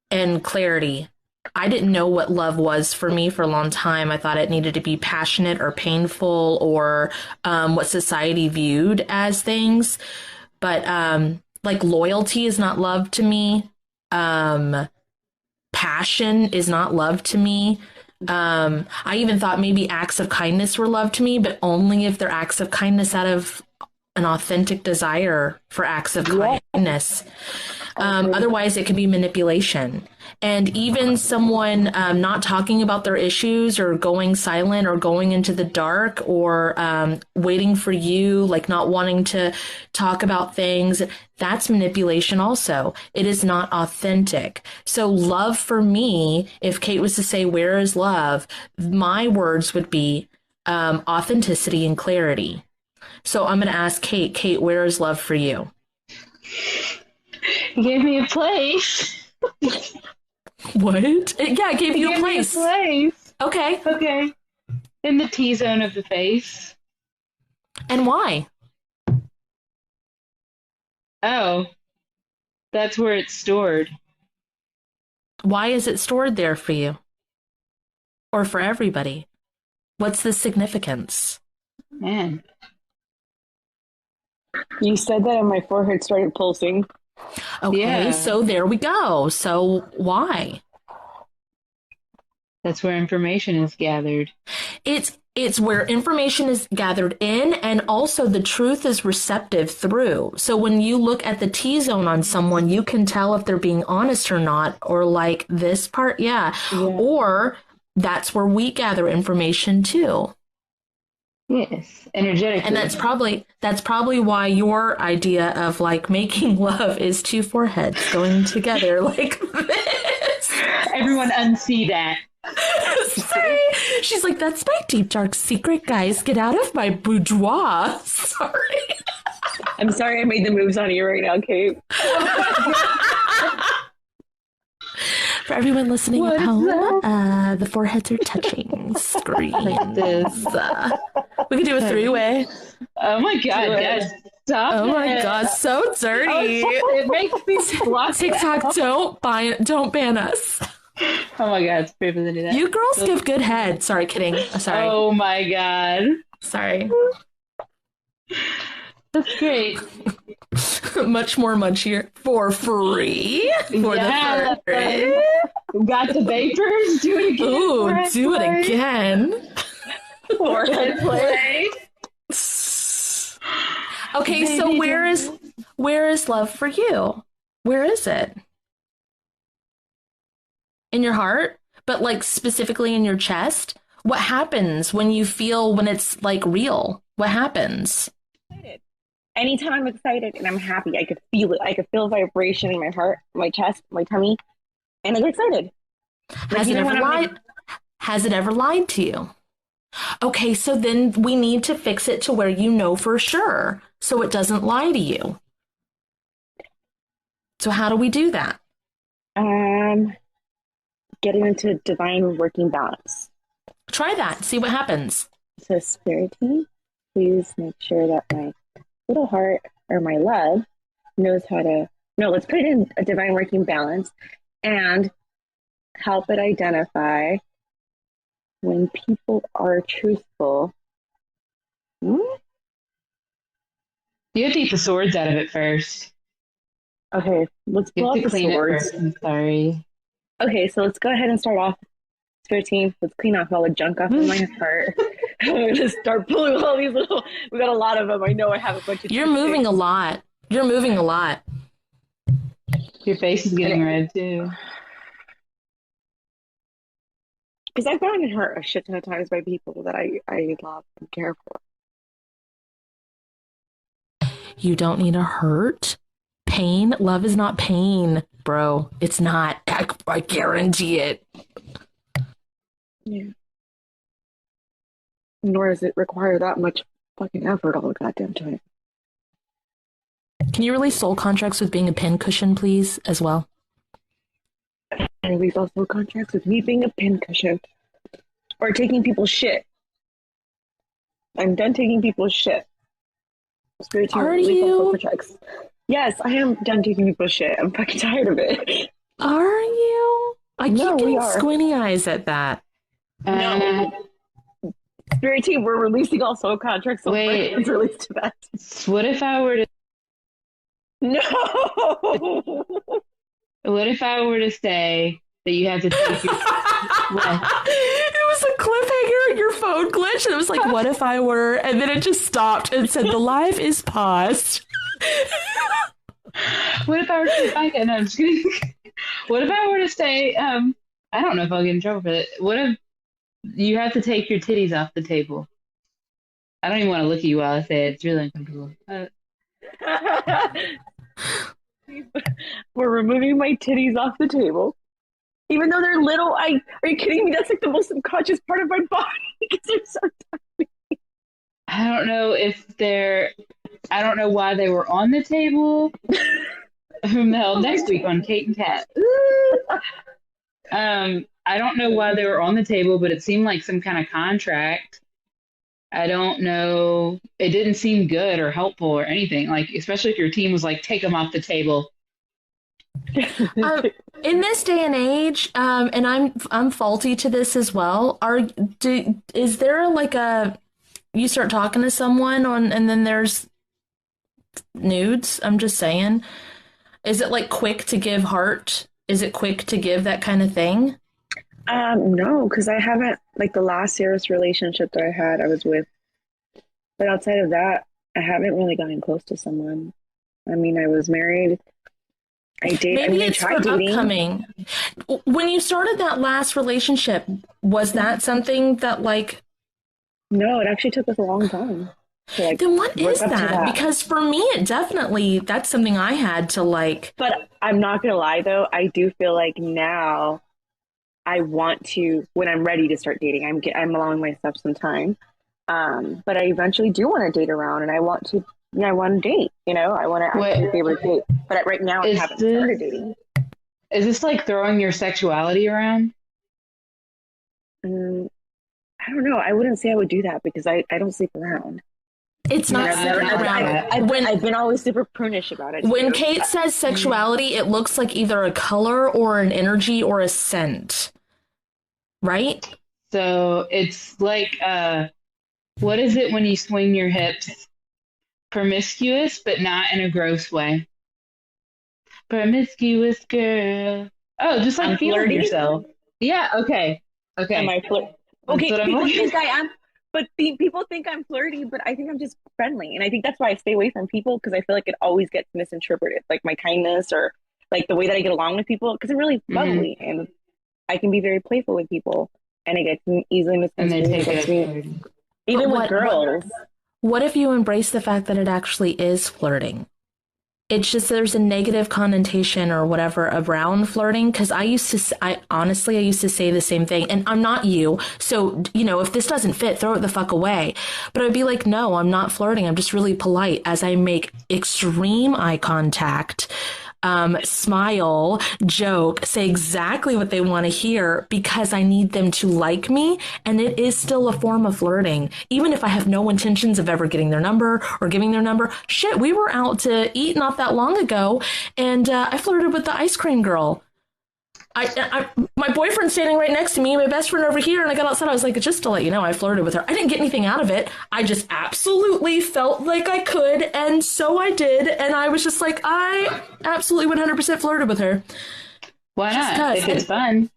and clarity. I didn't know what love was for me for a long time. I thought it needed to be passionate or painful or what society viewed as things. But like loyalty is not love to me. Passion is not love to me. I even thought maybe acts of kindness were love to me, but only if they're acts of kindness out of an authentic desire for acts of kindness. Otherwise, it can be manipulation. And even someone not talking about their issues or going silent or going into the dark or waiting for you, like not wanting to talk about things, that's manipulation also. It is not authentic. So love for me, if Kate was to say, where is love? My words would be authenticity and clarity. So I'm going to ask Kate, where is love for you? You gave me a place. What? Yeah, I gave you a place. Okay. Okay. In the T-zone of the face. And why? Oh, that's where it's stored. Why is it stored there for you? Or for everybody? What's the significance? Man. You said that and my forehead started pulsing. Okay, Yeah. so there we go. So why? That's where information is gathered. It's where information is gathered in, and also the truth is receptive through. So when you look at the T-zone on someone, you can tell if they're being honest or not, or like this part, yeah. Or that's where we gather information too. Yes, energetically. And that's probably why your idea of like making love is two foreheads going together like this. Everyone unsee that. Sorry. She's like, that's my deep dark secret, guys. Get out of my boudoir. Sorry. I'm sorry I made the moves on you right now, Kate. For everyone listening at home, the foreheads are touching screens. Like this. We could do a three-way. Oh my god, yes. Stop Oh my it. god, so dirty. It makes me block TikTok, don't ban us. Oh my god, it's brave to do that. You girls give good head. Sorry, kidding. Sorry. Oh my god. Sorry. That's great. Much more munchier for free. For Yeah. the free. Got the vapors. Do it again. Ooh, do it again. Forehead play. Okay, so where is love for you? Where is it? In your heart? But like specifically in your chest? What happens when you feel when it's like real? What happens? Anytime I'm excited and I'm happy, I could feel it. I could feel vibration in my heart, my chest, my tummy, and I get excited. Has it ever lied to you? Okay, so then we need to fix it to where you know for sure, so it doesn't lie to you. So how do we do that? Getting into divine working balance. Try that. See what happens. So, Spirit team, please make sure that my little heart or my love knows how to. No, let's put it in a divine working balance and help it identify when people are truthful. You have to eat the swords out of it first. Okay, let's You pull have out to the clean it swords. first. I'm sorry. Okay, so let's go ahead and start off. Spirit team, let's clean off all the junk off of my heart. I'm gonna start pulling all these little. We got a lot of them. I know I have a bunch of. You're moving a lot. You're moving a lot. Your face is getting red too. Because I've gotten hurt a shit ton of times by people that I love and care for. You don't need to hurt. Pain. Love is not pain, bro. It's not. I guarantee it. Yeah. Nor does it require that much fucking effort all the goddamn time. Can you release soul contracts with being a pincushion, please, as well? And release also contracts with me being a pincushion or taking people's shit. I'm done taking people's shit. Spirit team, Are release all you? soul contracts. Yes, I am done taking people's shit. I'm fucking tired of it. Are you? I keep No, we getting are. squinty eyes at that. No. Spirit team, we're releasing all soul contracts. So Wait. it's released to that. What if I were to? No. What if I were to say that you had to take your? What? It was a cliffhanger. Your phone glitched, and it was like, "What if I were?" And then it just stopped and said, "The live is paused." What if I were to say? No, I'm just kidding. What if I were to say? I don't know if I'll get in trouble for it. What if you have to take your titties off the table? I don't even want to look at you while I say it. It's really uncomfortable. We're removing my titties off the table. Even though they're little, are you kidding me? That's like the most subconscious part of my body because they're so tiny. I don't know if they're. I don't know why they were on the table. Whom the hell next week on Kate and Kat? I don't know why they were on the table, but it seemed like some kind of contract. I don't know. It didn't seem good or helpful or anything. Like, especially if your team was like, take them off the table. In this day and age, and I'm faulty to this as well. Is there like a you start talking to someone and then there's nudes? I'm just saying. Is it like quick to give heart? Is it quick to give that kind of thing? No, because I haven't, like the last serious relationship that I had, I was with. But outside of that, I haven't really gotten close to someone. I mean, I was married. Maybe it's I tried for dating. upcoming. When you started that last relationship, was that something that like? No, it actually took us a long time. To, like, Then what work is up to that? Because for me, it definitely that's something I had to like. But I'm not gonna lie though, I do feel like now I want to, when I'm ready to start dating, I'm allowing myself some time. But I eventually do want to date around, and I want to date. I want to actually be able to date. But right now, I haven't started dating. Is this like throwing your sexuality around? I don't know. I wouldn't say I would do that because I don't sleep around. It's not I've never sitting had around. that. I've been always super prunish about it. When too. Kate says sexuality, it looks like either a color or an energy or a scent, right? So it's like, what is it when you swing your hips? Promiscuous, but not in a gross way. Promiscuous girl. Oh, just like I'm feeling flirty? yourself. Yeah, okay. Okay. Am I flirt? That's Okay, what I'm people looking think I am, but people think I'm flirty, but I think I'm just friendly, and I think that's why I stay away from people because I feel like it always gets misinterpreted, like my kindness or like the way that I get along with people, because I'm really Mhm. bubbly and I can be very playful with people, and it gets easily And they misconstrued take against me, it. even with What girls. what if you embrace the fact that it actually is flirting? It's just there's a negative connotation or whatever around flirting because I honestly, I used to say the same thing. And I'm not you. So, if this doesn't fit, throw it the fuck away. But I'd be like, no, I'm not flirting. I'm just really polite as I make extreme eye contact, smile, joke, say exactly what they want to hear because I need them to like me. And it is still a form of flirting, even if I have no intentions of ever getting their number or giving their number. Shit, we were out to eat not that long ago, and I flirted with the ice cream girl. My boyfriend's standing right next to me, my best friend over here, and I got outside. I was like, just to let you know, I flirted with her. I didn't get anything out of it. I just absolutely felt like I could, and so I did. And I was just like, I absolutely 100% flirted with her. Why Just not? 'cause. If it's fun.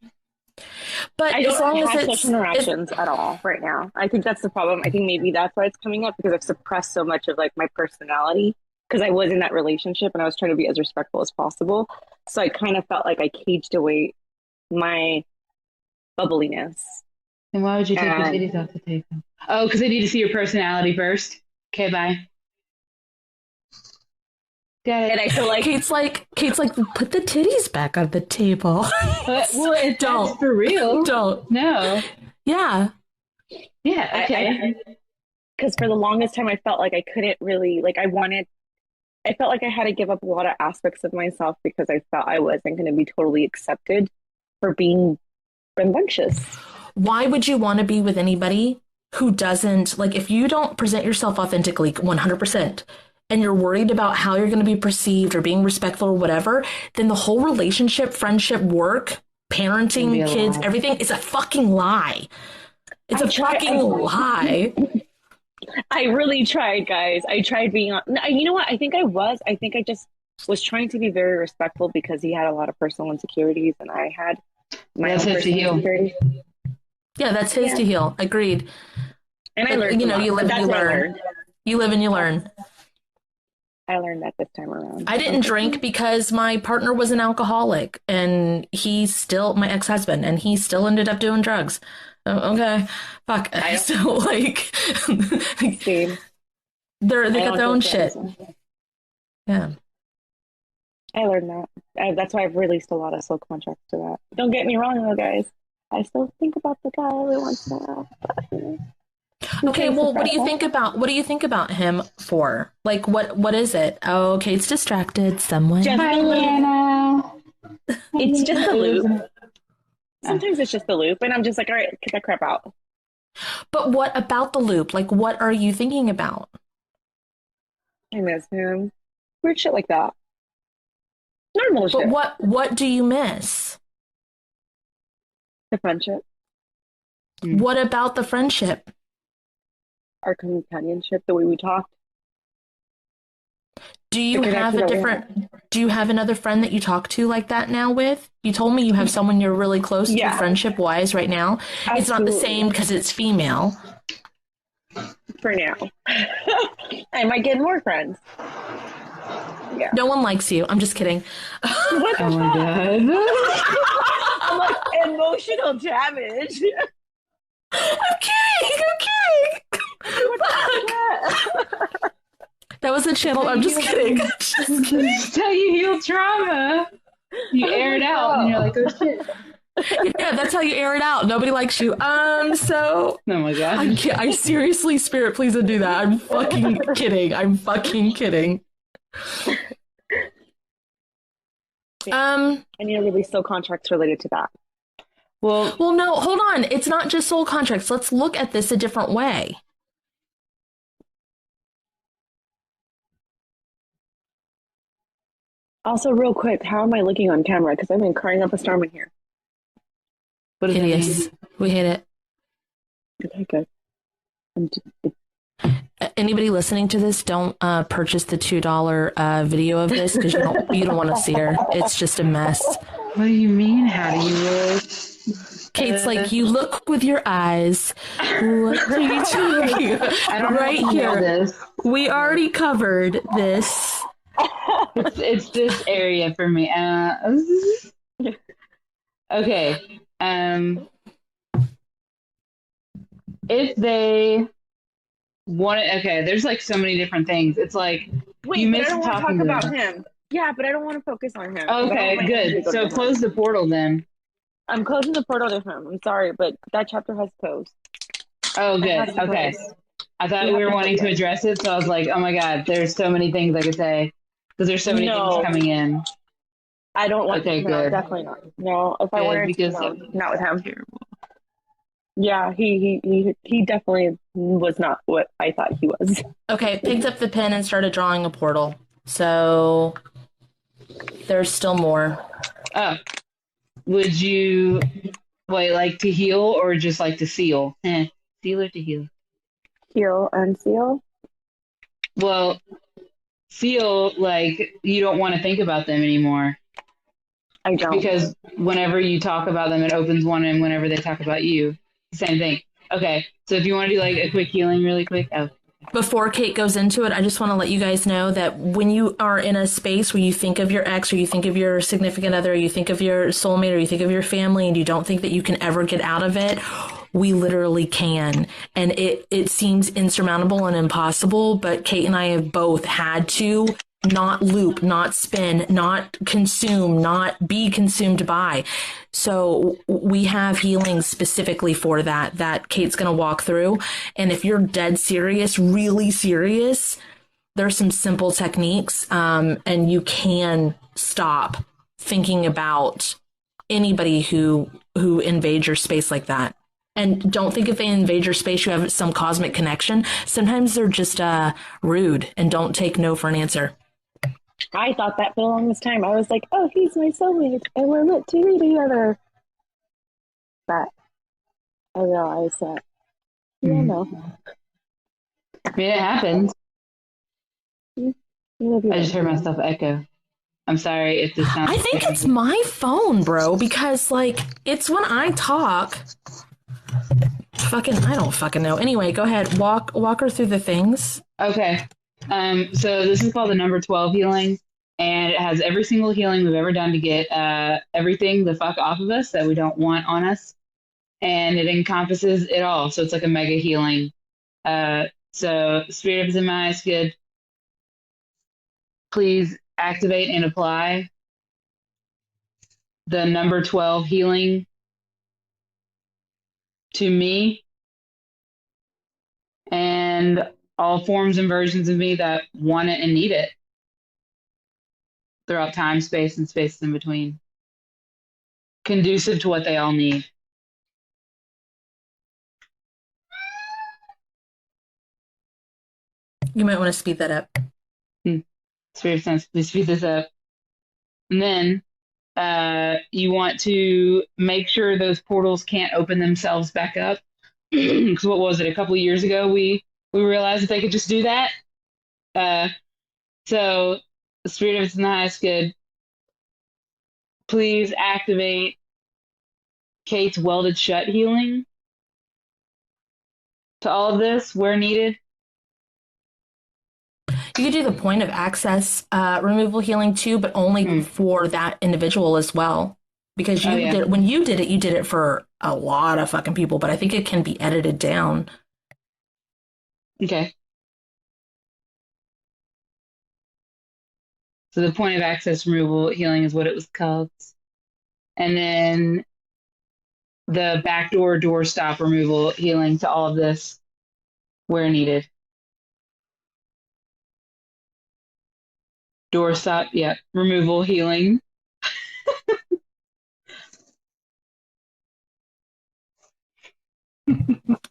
But I as long don't as have it's social interactions at all right now. I think that's the problem. I think maybe that's why it's coming up because I've suppressed so much of like my personality because I was in that relationship and I was trying to be as respectful as possible. So I kind of felt like I caged away my bubbliness. Then why would you take your And titties off the table? Oh, because I need to see your personality first. Okay, bye. Got and it. I feel like Kate's like, put the titties back on the table. Well, if Don't. that's for real. Don't. No. Yeah. Yeah, okay. because for the longest time I felt like I couldn't really like I felt like I had to give up a lot of aspects of myself because I felt I wasn't going to be totally accepted for being rambunctious. Why would you want to be with anybody who doesn't, like, if you don't present yourself authentically 100% and you're worried about how you're going to be perceived or being respectful or whatever, then the whole relationship, friendship, work, parenting, Be a kids, lie. everything is a fucking lie. It's a fucking lie. I really tried, guys. I tried being on. You know what? I think I just was trying to be very respectful because he had a lot of personal insecurities and I had my That's own his to personal heal. insecurities. Yeah, that's his to heal. Agreed. And I But, learned, you know, a lot, you but live and that's you what I learn. learned. You live and you learn. I learned that this time around. I didn't drink because my partner was an alcoholic and he's still my ex-husband and he still ended up doing drugs. Oh, okay. Fuck. So like Same. they got their own shit. Yeah. I learned that. That's why I've released a lot of soul contracts to that. Don't get me wrong, though, guys. I still think about the guy every once in a while. But, Okay, well, what do you think about him for? Like what is it? Oh, okay, it's distracted someone. Hi, Lana. It's just a loop. Sometimes it's just a loop, and I'm just like, all right, get that crap out. But what about the loop? Like what are you thinking about? I miss him. Weird shit like that. Normal But shit. what do you miss? The friendship, What about the friendship? our companionship, the way we talked. Do you The have connection do you have another friend that you talk to like that now with? You told me you have someone you're really close to Yeah. friendship wise right now. It's not the Absolutely. same because it's female. For now. I might get more friends. Yeah. No one likes you. I'm just kidding. What the Oh my fuck? god. I'm like, emotional damage. I'm kidding. That was a channel. I'm just kidding. Just kidding. That's how you heal trauma. You air it out and you're like, oh shit. Yeah, that's how you air it out. Nobody likes you. So Oh my god. I seriously, Spirit, please don't do that. I'm fucking kidding. I'm fucking kidding. I need to release soul contracts related to that. Well, Well, no, hold on. It's not just soul contracts. Let's look at this a different way. Also, real quick, how am I looking on camera? Because I've been crying up a storm in here. What does that mean? Hideous. We hate it. Okay, good. I'm t- Anybody listening to this, don't purchase the $2 video of this because you don't want to see her. It's just a mess. What do you mean? How do you look? Kate's like, you look with your eyes. What are you doing? I don't know Right if you know here. this. We already covered this. It's this area for me. Okay. If they want it, okay, there's like so many different things. It's like Wait, you but I missed don't want to talking talk to about them. him. Yeah, but I don't want to focus on him. 'cause I don't Okay, want my energy to good. go So to him. close the portal then. I'm closing the portal to him. I'm sorry, but that chapter has closed. Oh, It has good. to Okay. close. I thought You we have were to wanting close to it. address it, so I was like, oh my God, there's so many things I could say because there's so many things No, coming in. I don't want. Okay, No, good. definitely not. No, if I Good, wanted to, because no, that would be not with him. terrible. Yeah, he definitely was not what I thought he was. Okay, picked up the pen and started drawing a portal. So there's still more. Oh, would you wait, like to heal or just like to seal? Seal or to heal? Heal and seal. Well, seal, like you don't want to think about them anymore I don't. because whenever you talk about them, it opens one, and whenever they talk about you, same thing. Okay, so if you want to do like a quick healing really quick. Oh, Before Kate goes into it, I just want to let you guys know that when you are in a space where you think of your ex or you think of your significant other, or you think of your soulmate or you think of your family and you don't think that you can ever get out of it, we literally can. And it seems insurmountable and impossible, but Kate and I have both had to not loop, not spin, not consume, not be consumed by. So we have healing specifically for that Kate's going to walk through. And if you're dead serious, really serious, there's some simple techniques, and you can stop thinking about anybody who invades your space like that. And don't think if they invade your space, you have some cosmic connection. Sometimes they're just rude and don't take no for an answer. I thought that for the longest time. I was like, oh, he's my soulmate, and we're meant to be together. But I realized that, yeah, no. I mean, it happens. You live your I just life. heard myself echo. I'm sorry if this sounds. I think it's my phone, bro, because like it's when I talk. I don't fucking know. Anyway, go ahead. Walk her through the things. Okay. So this is called the number 12 healing, and it has every single healing we've ever done to get everything the fuck off of us that we don't want on us, and it encompasses it all. So it's like a mega healing. So Spirit of Zemai, good. Please activate and apply the number 12 healing to me and all forms and versions of me that want it and need it throughout time, space, and spaces in between, conducive to what they all need. You might want to speed that up. Spirit of Sense, please speed this up. And then you want to make sure those portals can't open themselves back up. Because what was it? A couple of years ago, we realized that they could just do that. So the Spirit of Tonight good. Please activate Kate's welded shut healing to all of this where needed. You could do the point of access removal healing too, but only for that individual as well. Because when you did it for a lot of fucking people, but I think it can be edited down. Okay. So the point of access removal healing is what it was called. And then the backdoor door stop removal healing to all of this where needed. Door stop, yeah. Removal healing.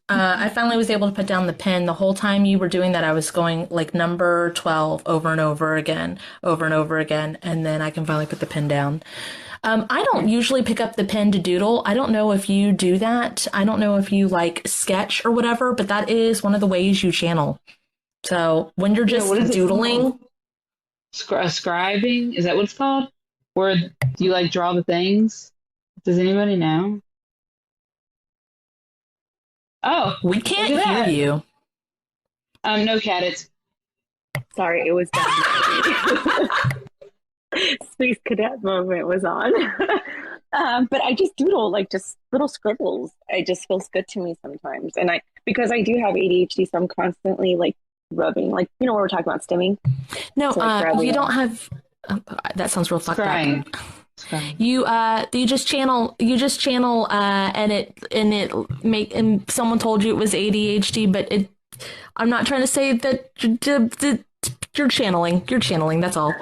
I finally was able to put down the pen. The whole time you were doing that, I was going like number 12 over and over again, over and over again, and then I can finally put the pen down. I don't usually pick up the pen to doodle. I don't know if you do that. I don't know if you like sketch or whatever, but that is one of the ways you channel. So when you're Yeah, just what is it doodling, called? Scribing? Is that what it's called? Where you like draw the things? Does anybody know? Oh, we look can't at hear that. you. No, Cat, it's Sorry, it was definitely Space Cadet moment was on. But I just doodle like just little scribbles. It just feels good to me sometimes, and I because I do have ADHD, so I'm constantly like rubbing, like you know, when we're talking about stimming, No, so like you rubbing. don't have. That sounds real fucked up. scrying. Scrying. You just channel and someone told you it was ADHD, but I'm not trying to say that you're channeling. You're channeling. That's all.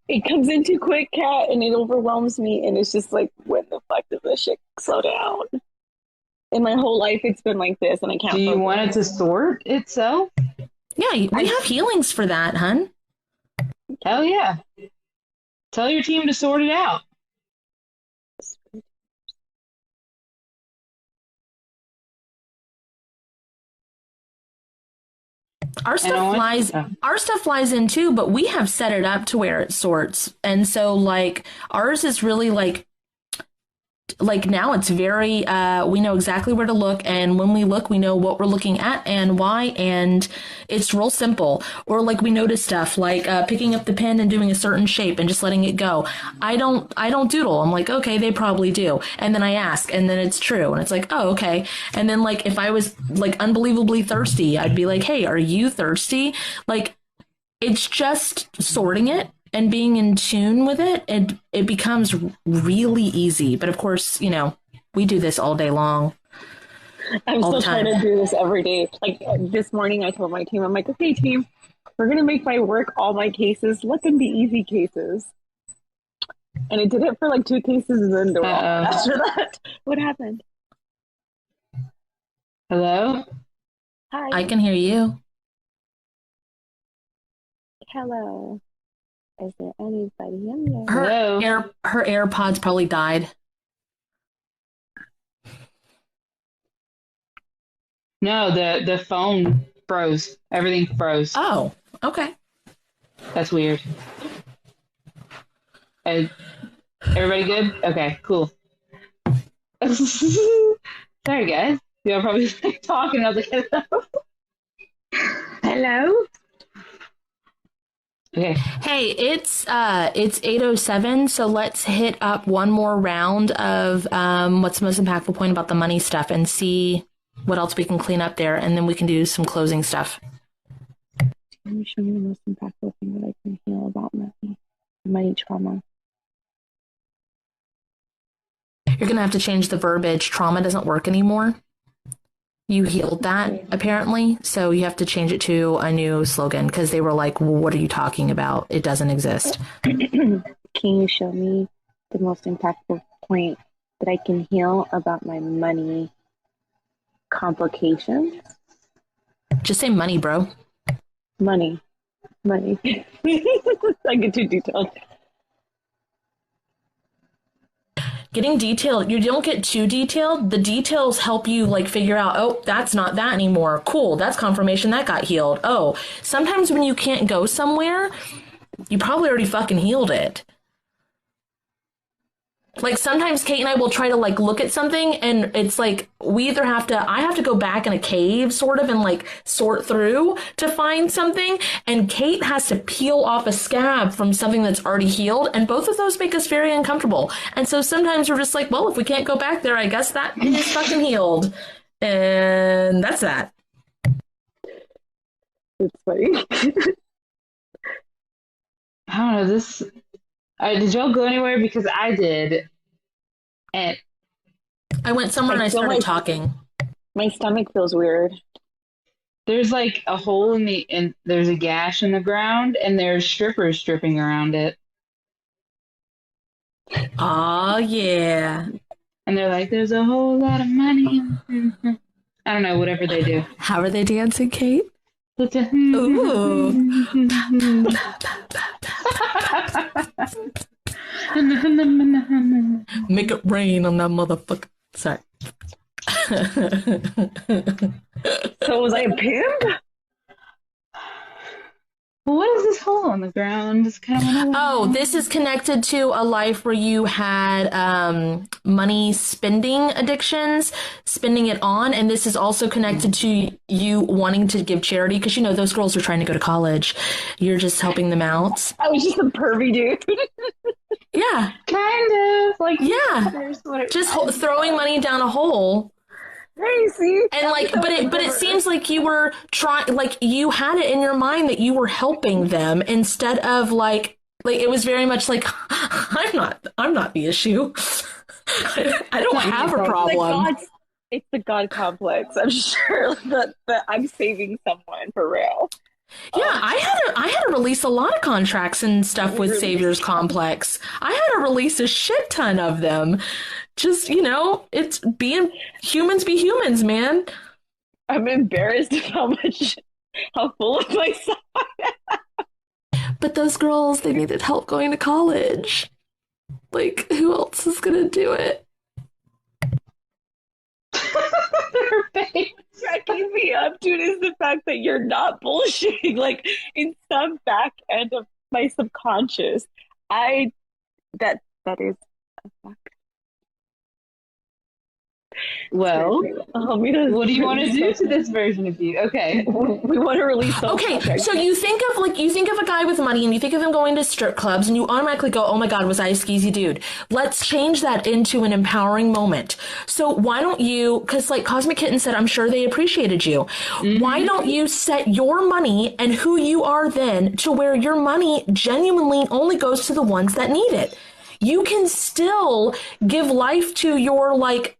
It comes in too quick, Cat, and it overwhelms me, and it's just like, when the fuck does this shit slow down? In my whole life, it's been like this, and I can't. Do you focus. want it to sort itself? Yeah, we have healings for that, hun. Hell yeah. Tell your team to sort it out. Our And I stuff want flies. Our stuff flies in too, but we have set it up to where it sorts, and so like ours is really like now it's very we know exactly where to look, and when we look we know what we're looking at and why, and it's real simple. Or like we notice stuff like picking up the pen and doing a certain shape and just letting it go. I don't doodle. I'm like, okay, they probably do, and then I ask, and then it's true, and it's like, oh, okay. And then like if I was like unbelievably thirsty, I'd be like, hey, are you thirsty? Like, it's just sorting it and being in tune with it, and it becomes really easy. But of course, you know, we do this all day long. I'm all still the time. trying to do this every day. Like this morning, I told my team, I'm like, okay, team, we're gonna make my work all my cases. Let them be easy cases. And it did it for like two cases, and then they were all Uh-oh. after that. What happened? Hello? Hi. I can hear you. Hello. Is there anybody in there? Her her AirPods probably died. No, the phone froze. Everything froze. Oh, okay. That's weird. Everybody good? Okay, cool. Sorry, guys. Y'all probably talking. I was like, hello? Hello? Okay. Hey, it's 8:07, so let's hit up one more round of what's the most impactful point about the money stuff and see what else we can clean up there, and then we can do some closing stuff. Can you show me the most impactful thing that I can heal about money trauma? You're gonna have to change the verbiage. Trauma doesn't work anymore. You healed that, apparently, so you have to change it to a new slogan, because they were like, well, what are you talking about? It doesn't exist. Can you show me the most impactful point that I can heal about my money complications? Just say money, bro. Money. I get too detailed. Getting detailed, you don't get too detailed. The details help you like figure out, oh, that's not that anymore. Cool, that's confirmation that got healed. Oh, sometimes when you can't go somewhere, you probably already fucking healed it. Like sometimes Kate and I will try to like look at something, and it's like I have to go back in a cave sort of and like sort through to find something, and Kate has to peel off a scab from something that's already healed, and both of those make us very uncomfortable. And so sometimes we're just like, well, if we can't go back there, I guess that is fucking healed. And that's that. It's funny. I don't know. Did y'all go anywhere? Because I did. And I went somewhere and I feel started like talking. my stomach feels weird. there's like a hole and there's a gash in the ground, and there's strippers stripping around it. Oh, yeah. And they're like, there's a whole lot of money. I don't know, whatever they do. How are they dancing, Kate? Ooh. Make it rain on that motherfucker. Sorry. So was I a pimp? Well, what is this hole on the ground? It's kind of Oh, this is connected to a life where you had money spending addictions, spending it on, and this is also connected to you wanting to give charity because, you know, those girls are trying to go to college. You're just helping them out. I was just a pervy dude. Yeah. kind of like Yeah. Just throwing money down a hole. crazy. And like, but it seems like you were trying, like you had it in your mind that you were helping them instead of like it was very much like, I'm not the issue. I don't have a problem. It's the God complex. I'm sure that I'm saving someone for real. Yeah, I had to release a lot of contracts and stuff with Savior's Complex. I had to release a shit ton of them. Just, you know, it's humans be humans, man. I'm embarrassed of how full of myself I am. But those girls, they needed help going to college. Like, who else is gonna do it? Her face. Cracking me up, dude, is the fact that you're not bullshitting. Like, in some back end of my subconscious, that is a fact. Well, what do you want to do to this version of you? Okay. We want to release those Okay, contracts. so you think of a guy with money and you think of him going to strip clubs and you automatically go, oh my God, was I a skeezy dude? Let's change that into an empowering moment. So why don't you, because like Cosmic Kitten said, I'm sure they appreciated you. Mm-hmm. Why don't you set your money and who you are then to where your money genuinely only goes to the ones that need it? You can still give life to your like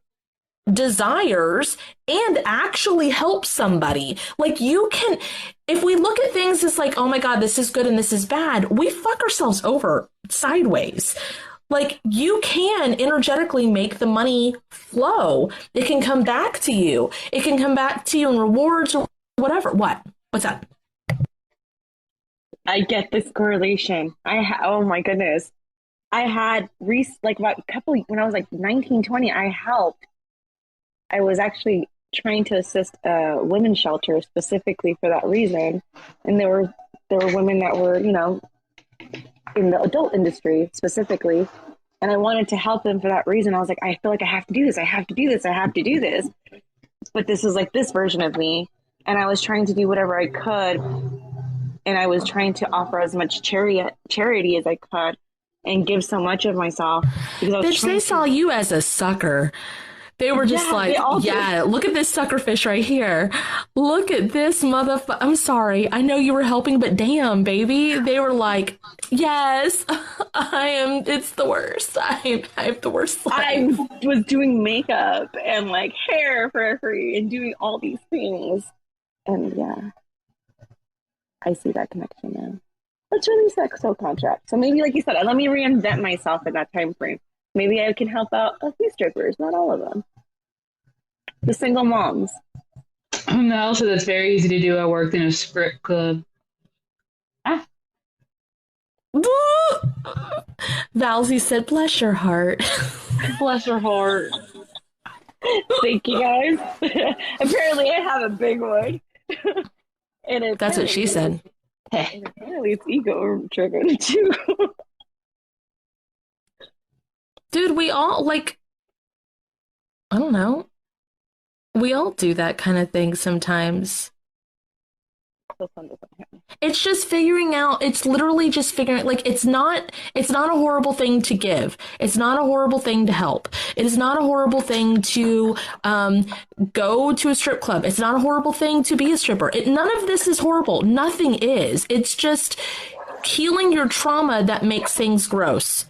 desires and actually help somebody. Like you can, if we look at things as like, oh my God, this is good and this is bad, we fuck ourselves over sideways. Like you can energetically make the money flow. It can come back to you. It can come back to you in rewards or whatever. What's that? I get this correlation. Oh my goodness. I had like about a couple when I was like 19, 20, I was actually trying to assist a women's shelter specifically for that reason. And there were women that were, you know, in the adult industry specifically. And I wanted to help them for that reason. I was like, I feel like I have to do this. I have to do this. I have to do this. But this is like this version of me. And I was trying to do whatever I could. And I was trying to offer as much charity as I could and give so much of myself. Bitch, they saw you as a sucker. They were just look at this sucker fish right here. Look at this motherfucker. I'm sorry. I know you were helping, but damn, baby. They were like, yes, it's the worst. I have the worst life. I was doing makeup and like hair for free and doing all these things. And yeah, I see that connection now. Let's release that soul contract. So maybe, like you said, let me reinvent myself in that time frame. Maybe I can help out a few strippers, not all of them. The single moms. Also, that's very easy to do. I worked in a strip club. Valsy said, bless your heart. Bless her heart. Thank you, guys. Apparently, I have a big one. And that's what she said. And apparently, it's ego-driven, too. Dude, we all, like, I don't know. We all do that kind of thing sometimes. It's just figuring out, it's literally just figuring, like, it's not a horrible thing to give. It's not a horrible thing to help. It is not a horrible thing to go to a strip club. It's not a horrible thing to be a stripper. None of this is horrible. Nothing is. It's just healing your trauma that makes things gross.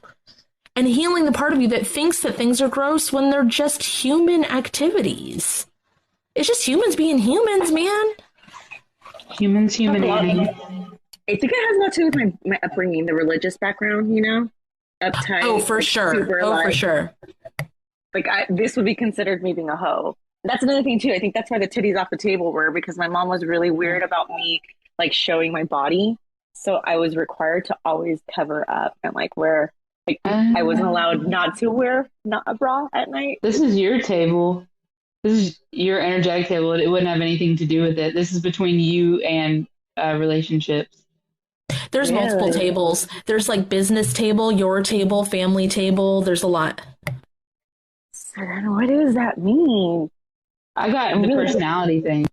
And healing the part of you that thinks that things are gross when they're just human activities. It's just humans being humans, man. Humans humanating. I think it has a lot to do with my upbringing, the religious background, you know? Uptight. Oh, for sure. For sure. Like this would be considered me being a hoe. That's another thing too. I think that's why the titties off the table were because my mom was really weird about me like showing my body. So I was required to always cover up and like wear like I wasn't allowed not to wear not a bra at night. This is your table. This is your energetic table. It wouldn't have anything to do with it. This is between you and relationships. There's multiple tables. There's like business table, your table, family table. There's a lot. So then what does that mean? I got the personality thing.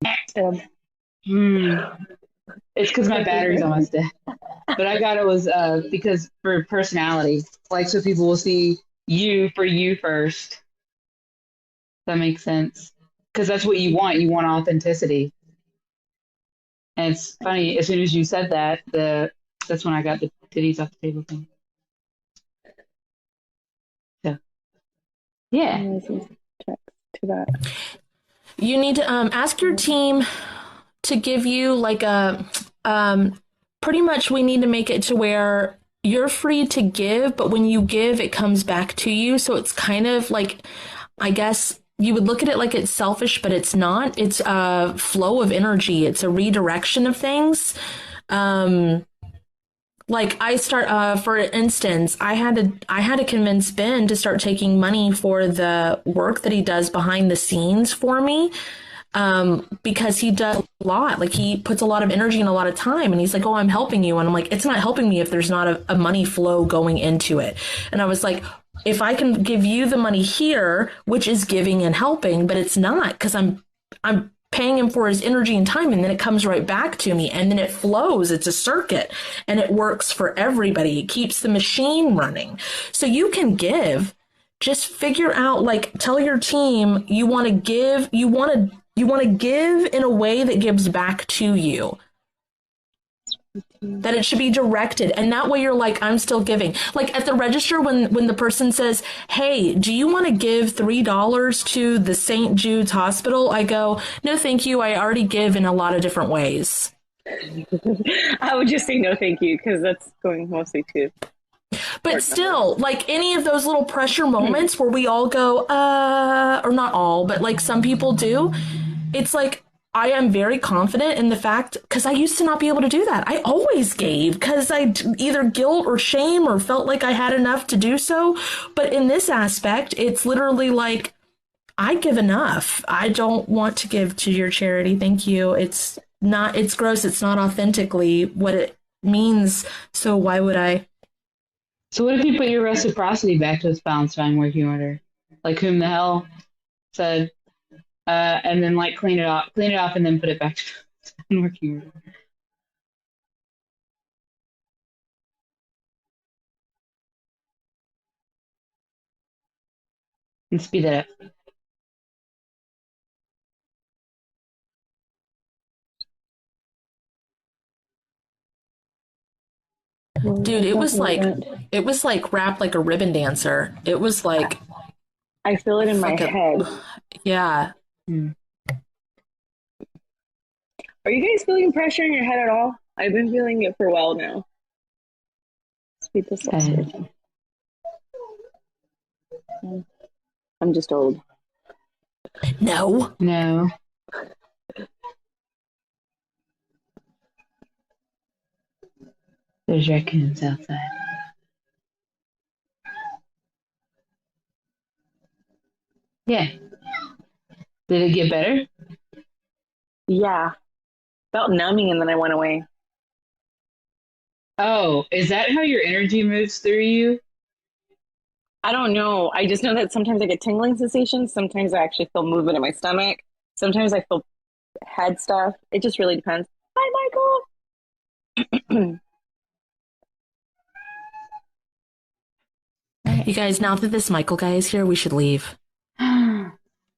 Active. It's because my battery's almost dead. But I got it was because for personality. Like so people will see you for you first. That makes sense. Because that's what you want. You want authenticity. And it's funny, as soon as you said that, that's when I got the titties off the table thing. So, yeah. To that. You need to ask your team to give you like a pretty much we need to make it to where you're free to give, but when you give, it comes back to you. So it's kind of like, I guess you would look at it like it's selfish, but it's not. It's a flow of energy. It's a redirection of things. Like I start, for instance, I had to convince Ben to start taking money for the work that he does behind the scenes for me. Because he does a lot, like he puts a lot of energy and a lot of time, and he's like, oh, I'm helping you. And I'm like, it's not helping me if there's not a money flow going into it. And I was like, if I can give you the money here, which is giving and helping, but it's not because I'm paying him for his energy and time, and then it comes right back to me, and then it flows. It's a circuit, and it works for everybody. It keeps the machine running. So you can give. Just figure out, like, tell your team you want to give. You want to give in a way that gives back to you. That it should be directed. And that way you're like, I'm still giving. Like at the register, when the person says, hey, do you want to give $3 to the St. Jude's Hospital? I go, no, thank you. I already give in a lot of different ways. I would just say no, thank you, because that's going mostly to. But still, like any of those little pressure moments where we all go, or not all, but like some people do, it's like, I am very confident in the fact, because I used to not be able to do that. I always gave because I either guilt or shame or felt like I had enough to do so. But in this aspect, it's literally like, I give enough. I don't want to give to your charity. Thank you. It's gross. It's not authentically what it means. So why would I? So what if you put your reciprocity back to its balanced fine working order? Like whom the hell said, and then like clean it off and then put it back to working order. And speed that up. Dude, it was like wrapped like a ribbon dancer. It was like, I feel it in my head. Yeah. Are you guys feeling pressure in your head at all? I've been feeling it for a while now. Speed this up. I'm just old. No. There's raccoons outside. Yeah. Did it get better? Yeah. Felt numbing and then I went away. Oh, is that how your energy moves through you? I don't know. I just know that sometimes I get tingling sensations. Sometimes I actually feel movement in my stomach. Sometimes I feel head stuff. It just really depends. Hi, Michael. You guys, now that this Michael guy is here, we should leave.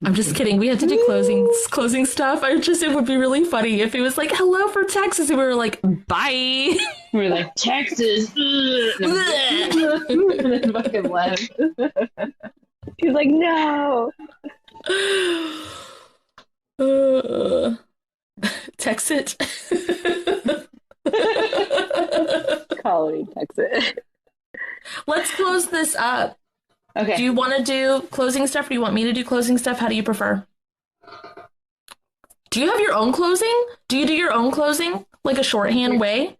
I'm just kidding. We had to do closing stuff. It would be really funny if he was like, hello for Texas. And we were like, bye. We were like, Texas. And then fucking left. He's like, no. Text it. Colony, Texas. Let's close this up. Okay. Do you want to do closing stuff or do you want me to do closing stuff? How do you prefer? Do you have your own closing? Do you do your own closing? Like a shorthand way?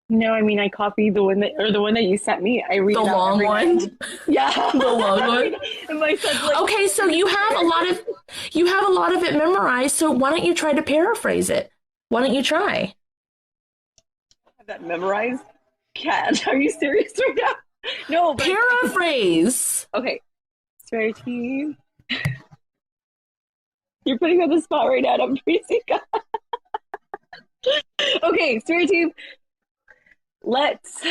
No, I mean I copied the one that you sent me. I read The it out long every one? night. Yeah. The long one? And my son's like, Okay, so you have a lot of it memorized, so why don't you try to paraphrase it? Why don't you try? have that memorized? Cat, are you serious right now? No, but Paraphrase. okay. Spare team. You're putting me on the spot right now. And I'm freezing. Okay, spare team. Let's.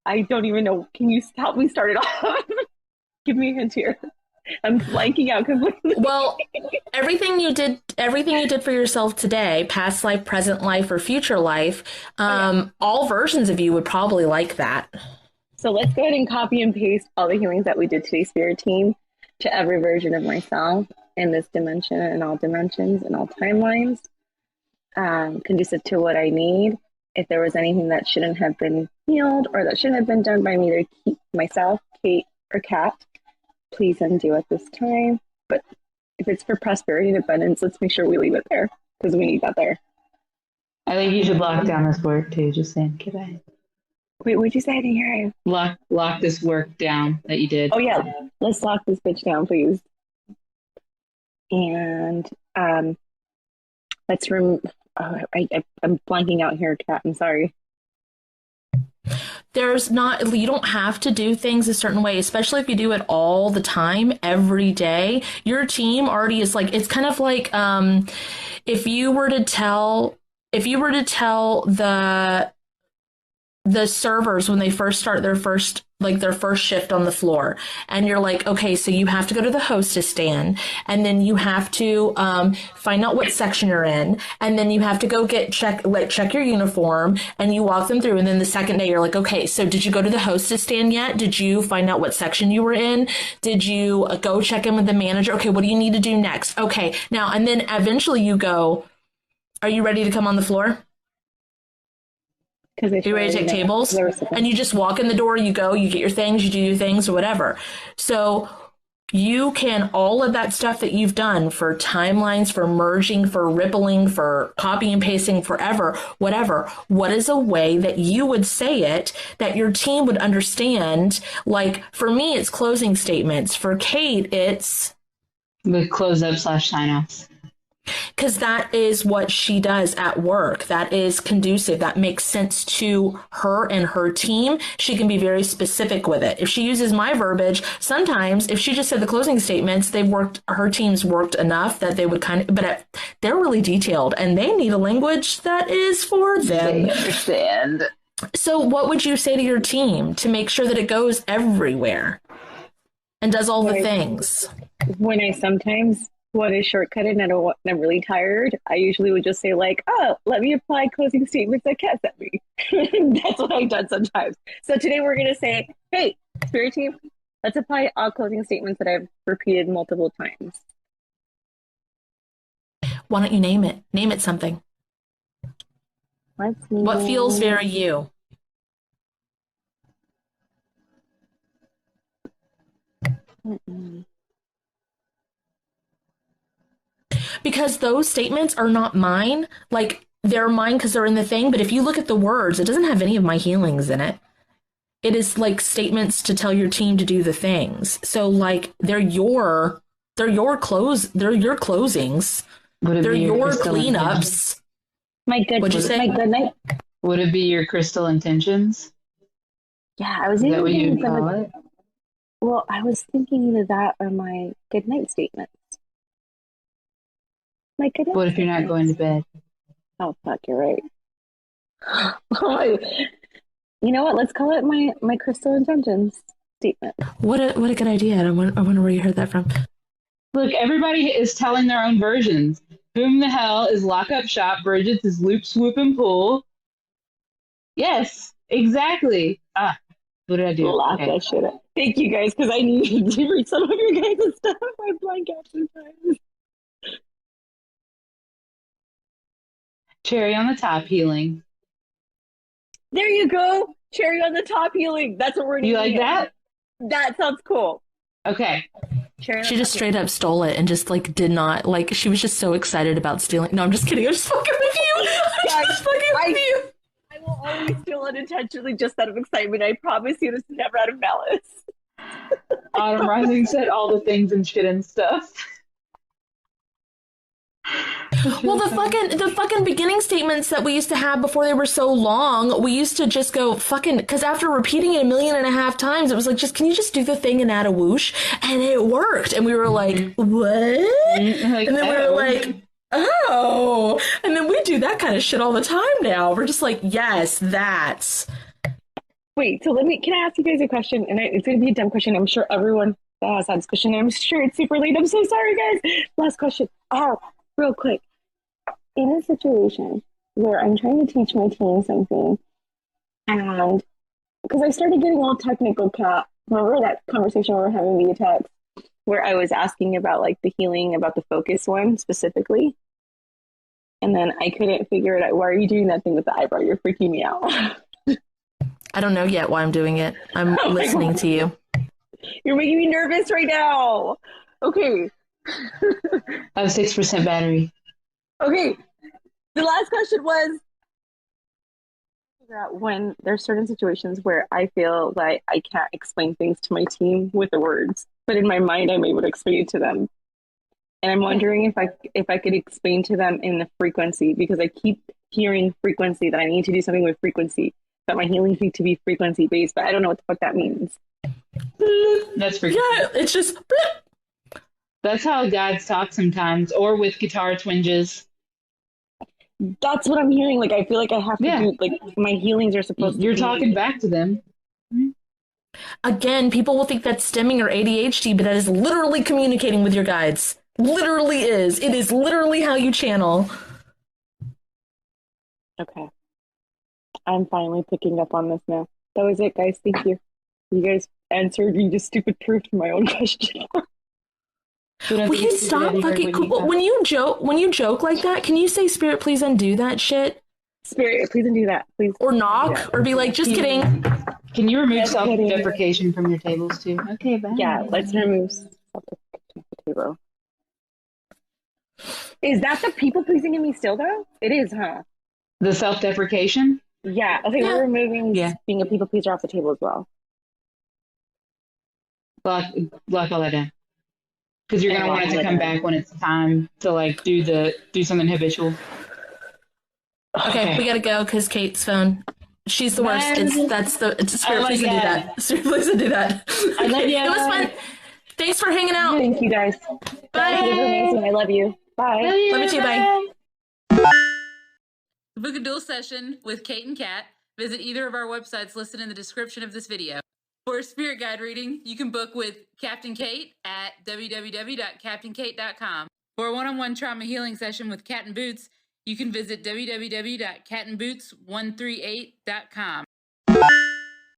I don't even know. Can you help me start it off? Give me a hint here. I'm blanking out completely. Well, everything you did for yourself today, past life, present life, or future life, all versions of you would probably like that. So let's go ahead and copy and paste all the healings that we did today, Spirit Team, to every version of myself in this dimension and all dimensions and all timelines, conducive to what I need. If there was anything that shouldn't have been healed or that shouldn't have been done by me, either myself, Kate, or Kat, please undo at this time. But if it's for prosperity and abundance, let's make sure we leave it there because we need that there. I think you should lock down this work too. Just saying. Goodbye. Wait, what'd you say? I didn't hear you. Lock this work down that you did. Oh yeah, let's lock this bitch down, please. And let's I'm blanking out here, Kat. I'm sorry. You don't have to do things a certain way, especially if you do it all the time, every day. Your team already is like, it's kind of like if you were to tell the servers when they first start their first shift on the floor, and you're like, okay, so you have to go to the hostess stand, and then you have to find out what section you're in, and then you have to go check your uniform, and you walk them through, and then the second day you're like, okay, so did you go to the hostess stand yet? Did you find out what section you were in? Did you go check in with the manager? Okay, what do you need to do next? Okay, now, and then eventually you go, are you ready to come on the floor? Are you ready to take tables? And you just walk in the door, you go, you get your things, you do your things or whatever. So you can, all of that stuff that you've done for timelines, for merging, for rippling, for copy and pasting, forever, whatever, what is a way that you would say it that your team would understand? Like for me, it's closing statements. For Kate, it's the close up / sign offs. Because that is what she does at work. That is conducive. That makes sense to her and her team. She can be very specific with it. If she uses my verbiage, sometimes if she just said the closing statements, her team's worked enough that they would but they're really detailed and they need a language that is for them. They understand. So what would you say to your team to make sure that it goes everywhere and does all the things? When I sometimes want to shortcut it and I'm really tired, I usually would just say like, oh, let me apply closing statements that Kat sent me. That's what I've done sometimes. So today we're going to say, hey, Spirit Team, let's apply all closing statements that I've repeated multiple times. Why don't you name it? Name it something. What feels very you? Because those statements are not mine. Like, they're mine because they're in the thing. But if you look at the words, it doesn't have any of my healings in it. It is like statements to tell your team to do the things. So like they're your closings. They're your cleanups. What'd you say? My good night. Would it be your crystal intentions? Yeah, I was Is that even what thinking you call it? Well, I was thinking either that or my good night statements. My good night. What if you're not going to bed? Oh fuck, you're right. You know what? Let's call it my crystal intentions statement. What a good idea. I wonder where you heard that from. Look, everybody is telling their own versions. Whom the hell is lock up shop? Bridget's is loop, swoop, and pull. Yes, exactly. What did I do? Lock that shit up. Thank you guys, because I need to read some of your guys' stuff. I blank out sometimes. Cherry on the top healing. There you go. Cherry on the top healing. That's what we're doing. You like that? That sounds cool. Okay. She just straight up stole it and just like did not like. She was just so excited about stealing. No, I'm just kidding. I'm just fucking with you. I'm just fucking with you. I will always steal unintentionally just out of excitement. I promise you, this is never out of malice. Autumn Rising said all the things and shit and stuff. Well, the fucking beginning statements that we used to have before they were so long, we used to just go fucking, because after repeating it 1.5 million times, it was like, just, can you just do the thing and add a whoosh? And it worked. And we were like, what? Like, And then we were like, oh. And then we do that kind of shit all the time now. We're just like, yes, that's. Wait, so can I ask you guys a question? And it's going to be a dumb question. I'm sure everyone has had this question. I'm sure it's super late. I'm so sorry, guys. Last question. Oh, real quick. In a situation where I'm trying to teach my team something, and because I started getting all technical, Kat, remember that conversation we were having via text, where I was asking about like the healing, about the focus one specifically, and then I couldn't figure it out. Why are you doing that thing with the eyebrow? You're freaking me out. I don't know yet why I'm doing it. I'm listening to you. You're making me nervous right now. Okay. I have 6% battery. Okay. The last question was figure out when there's certain situations where I feel like I can't explain things to my team with the words, but in my mind I'm able to explain it to them. And I'm wondering if I could explain to them in the frequency, because I keep hearing frequency, that I need to do something with frequency, that my healings need to be frequency based, but I don't know what the fuck that means. That's frequency. Yeah, it's just. That's how guides talk sometimes, or with guitar twinges. That's what I'm hearing. Like, I feel like I have to do, like, my healings are supposed to You're be... talking back to them. Again, people will think that's stemming or ADHD, but that is literally communicating with your guides. Literally is. It is literally how you channel. Okay. I'm finally picking up on this now. That was it, guys. Thank you. You guys answered me just stupid proof to my own question. Will you stop fucking when you joke like that, can you say Spirit please undo that shit? Spirit, please undo that, please. Or knock, or be like, just kidding. Can you remove self-deprecation from your tables too? Okay, bye. Yeah, let's remove self-deprecation from the table. Is that the people pleasing in me still though? It is, huh? The self-deprecation? Yeah. Okay, we're removing being a people pleaser off the table as well. Block all that down. Because you're gonna want it to come back when it's time to like do something habitual. Okay, we gotta go because Kate's phone. She's the worst. It's Spirit please undo that. Spirit please undo that. I love you. It was fun. Thanks for hanging out. Thank you guys. Bye. It was amazing. I love you. Bye. Love you too. Bye. To book a dual session with Kate and Kat, visit either of our websites listed in the description of this video. For a spirit guide reading, you can book with Captain Kate at www.captainkate.com. For a one-on-one trauma healing session with Cat and Boots, you can visit www.catandboots138.com.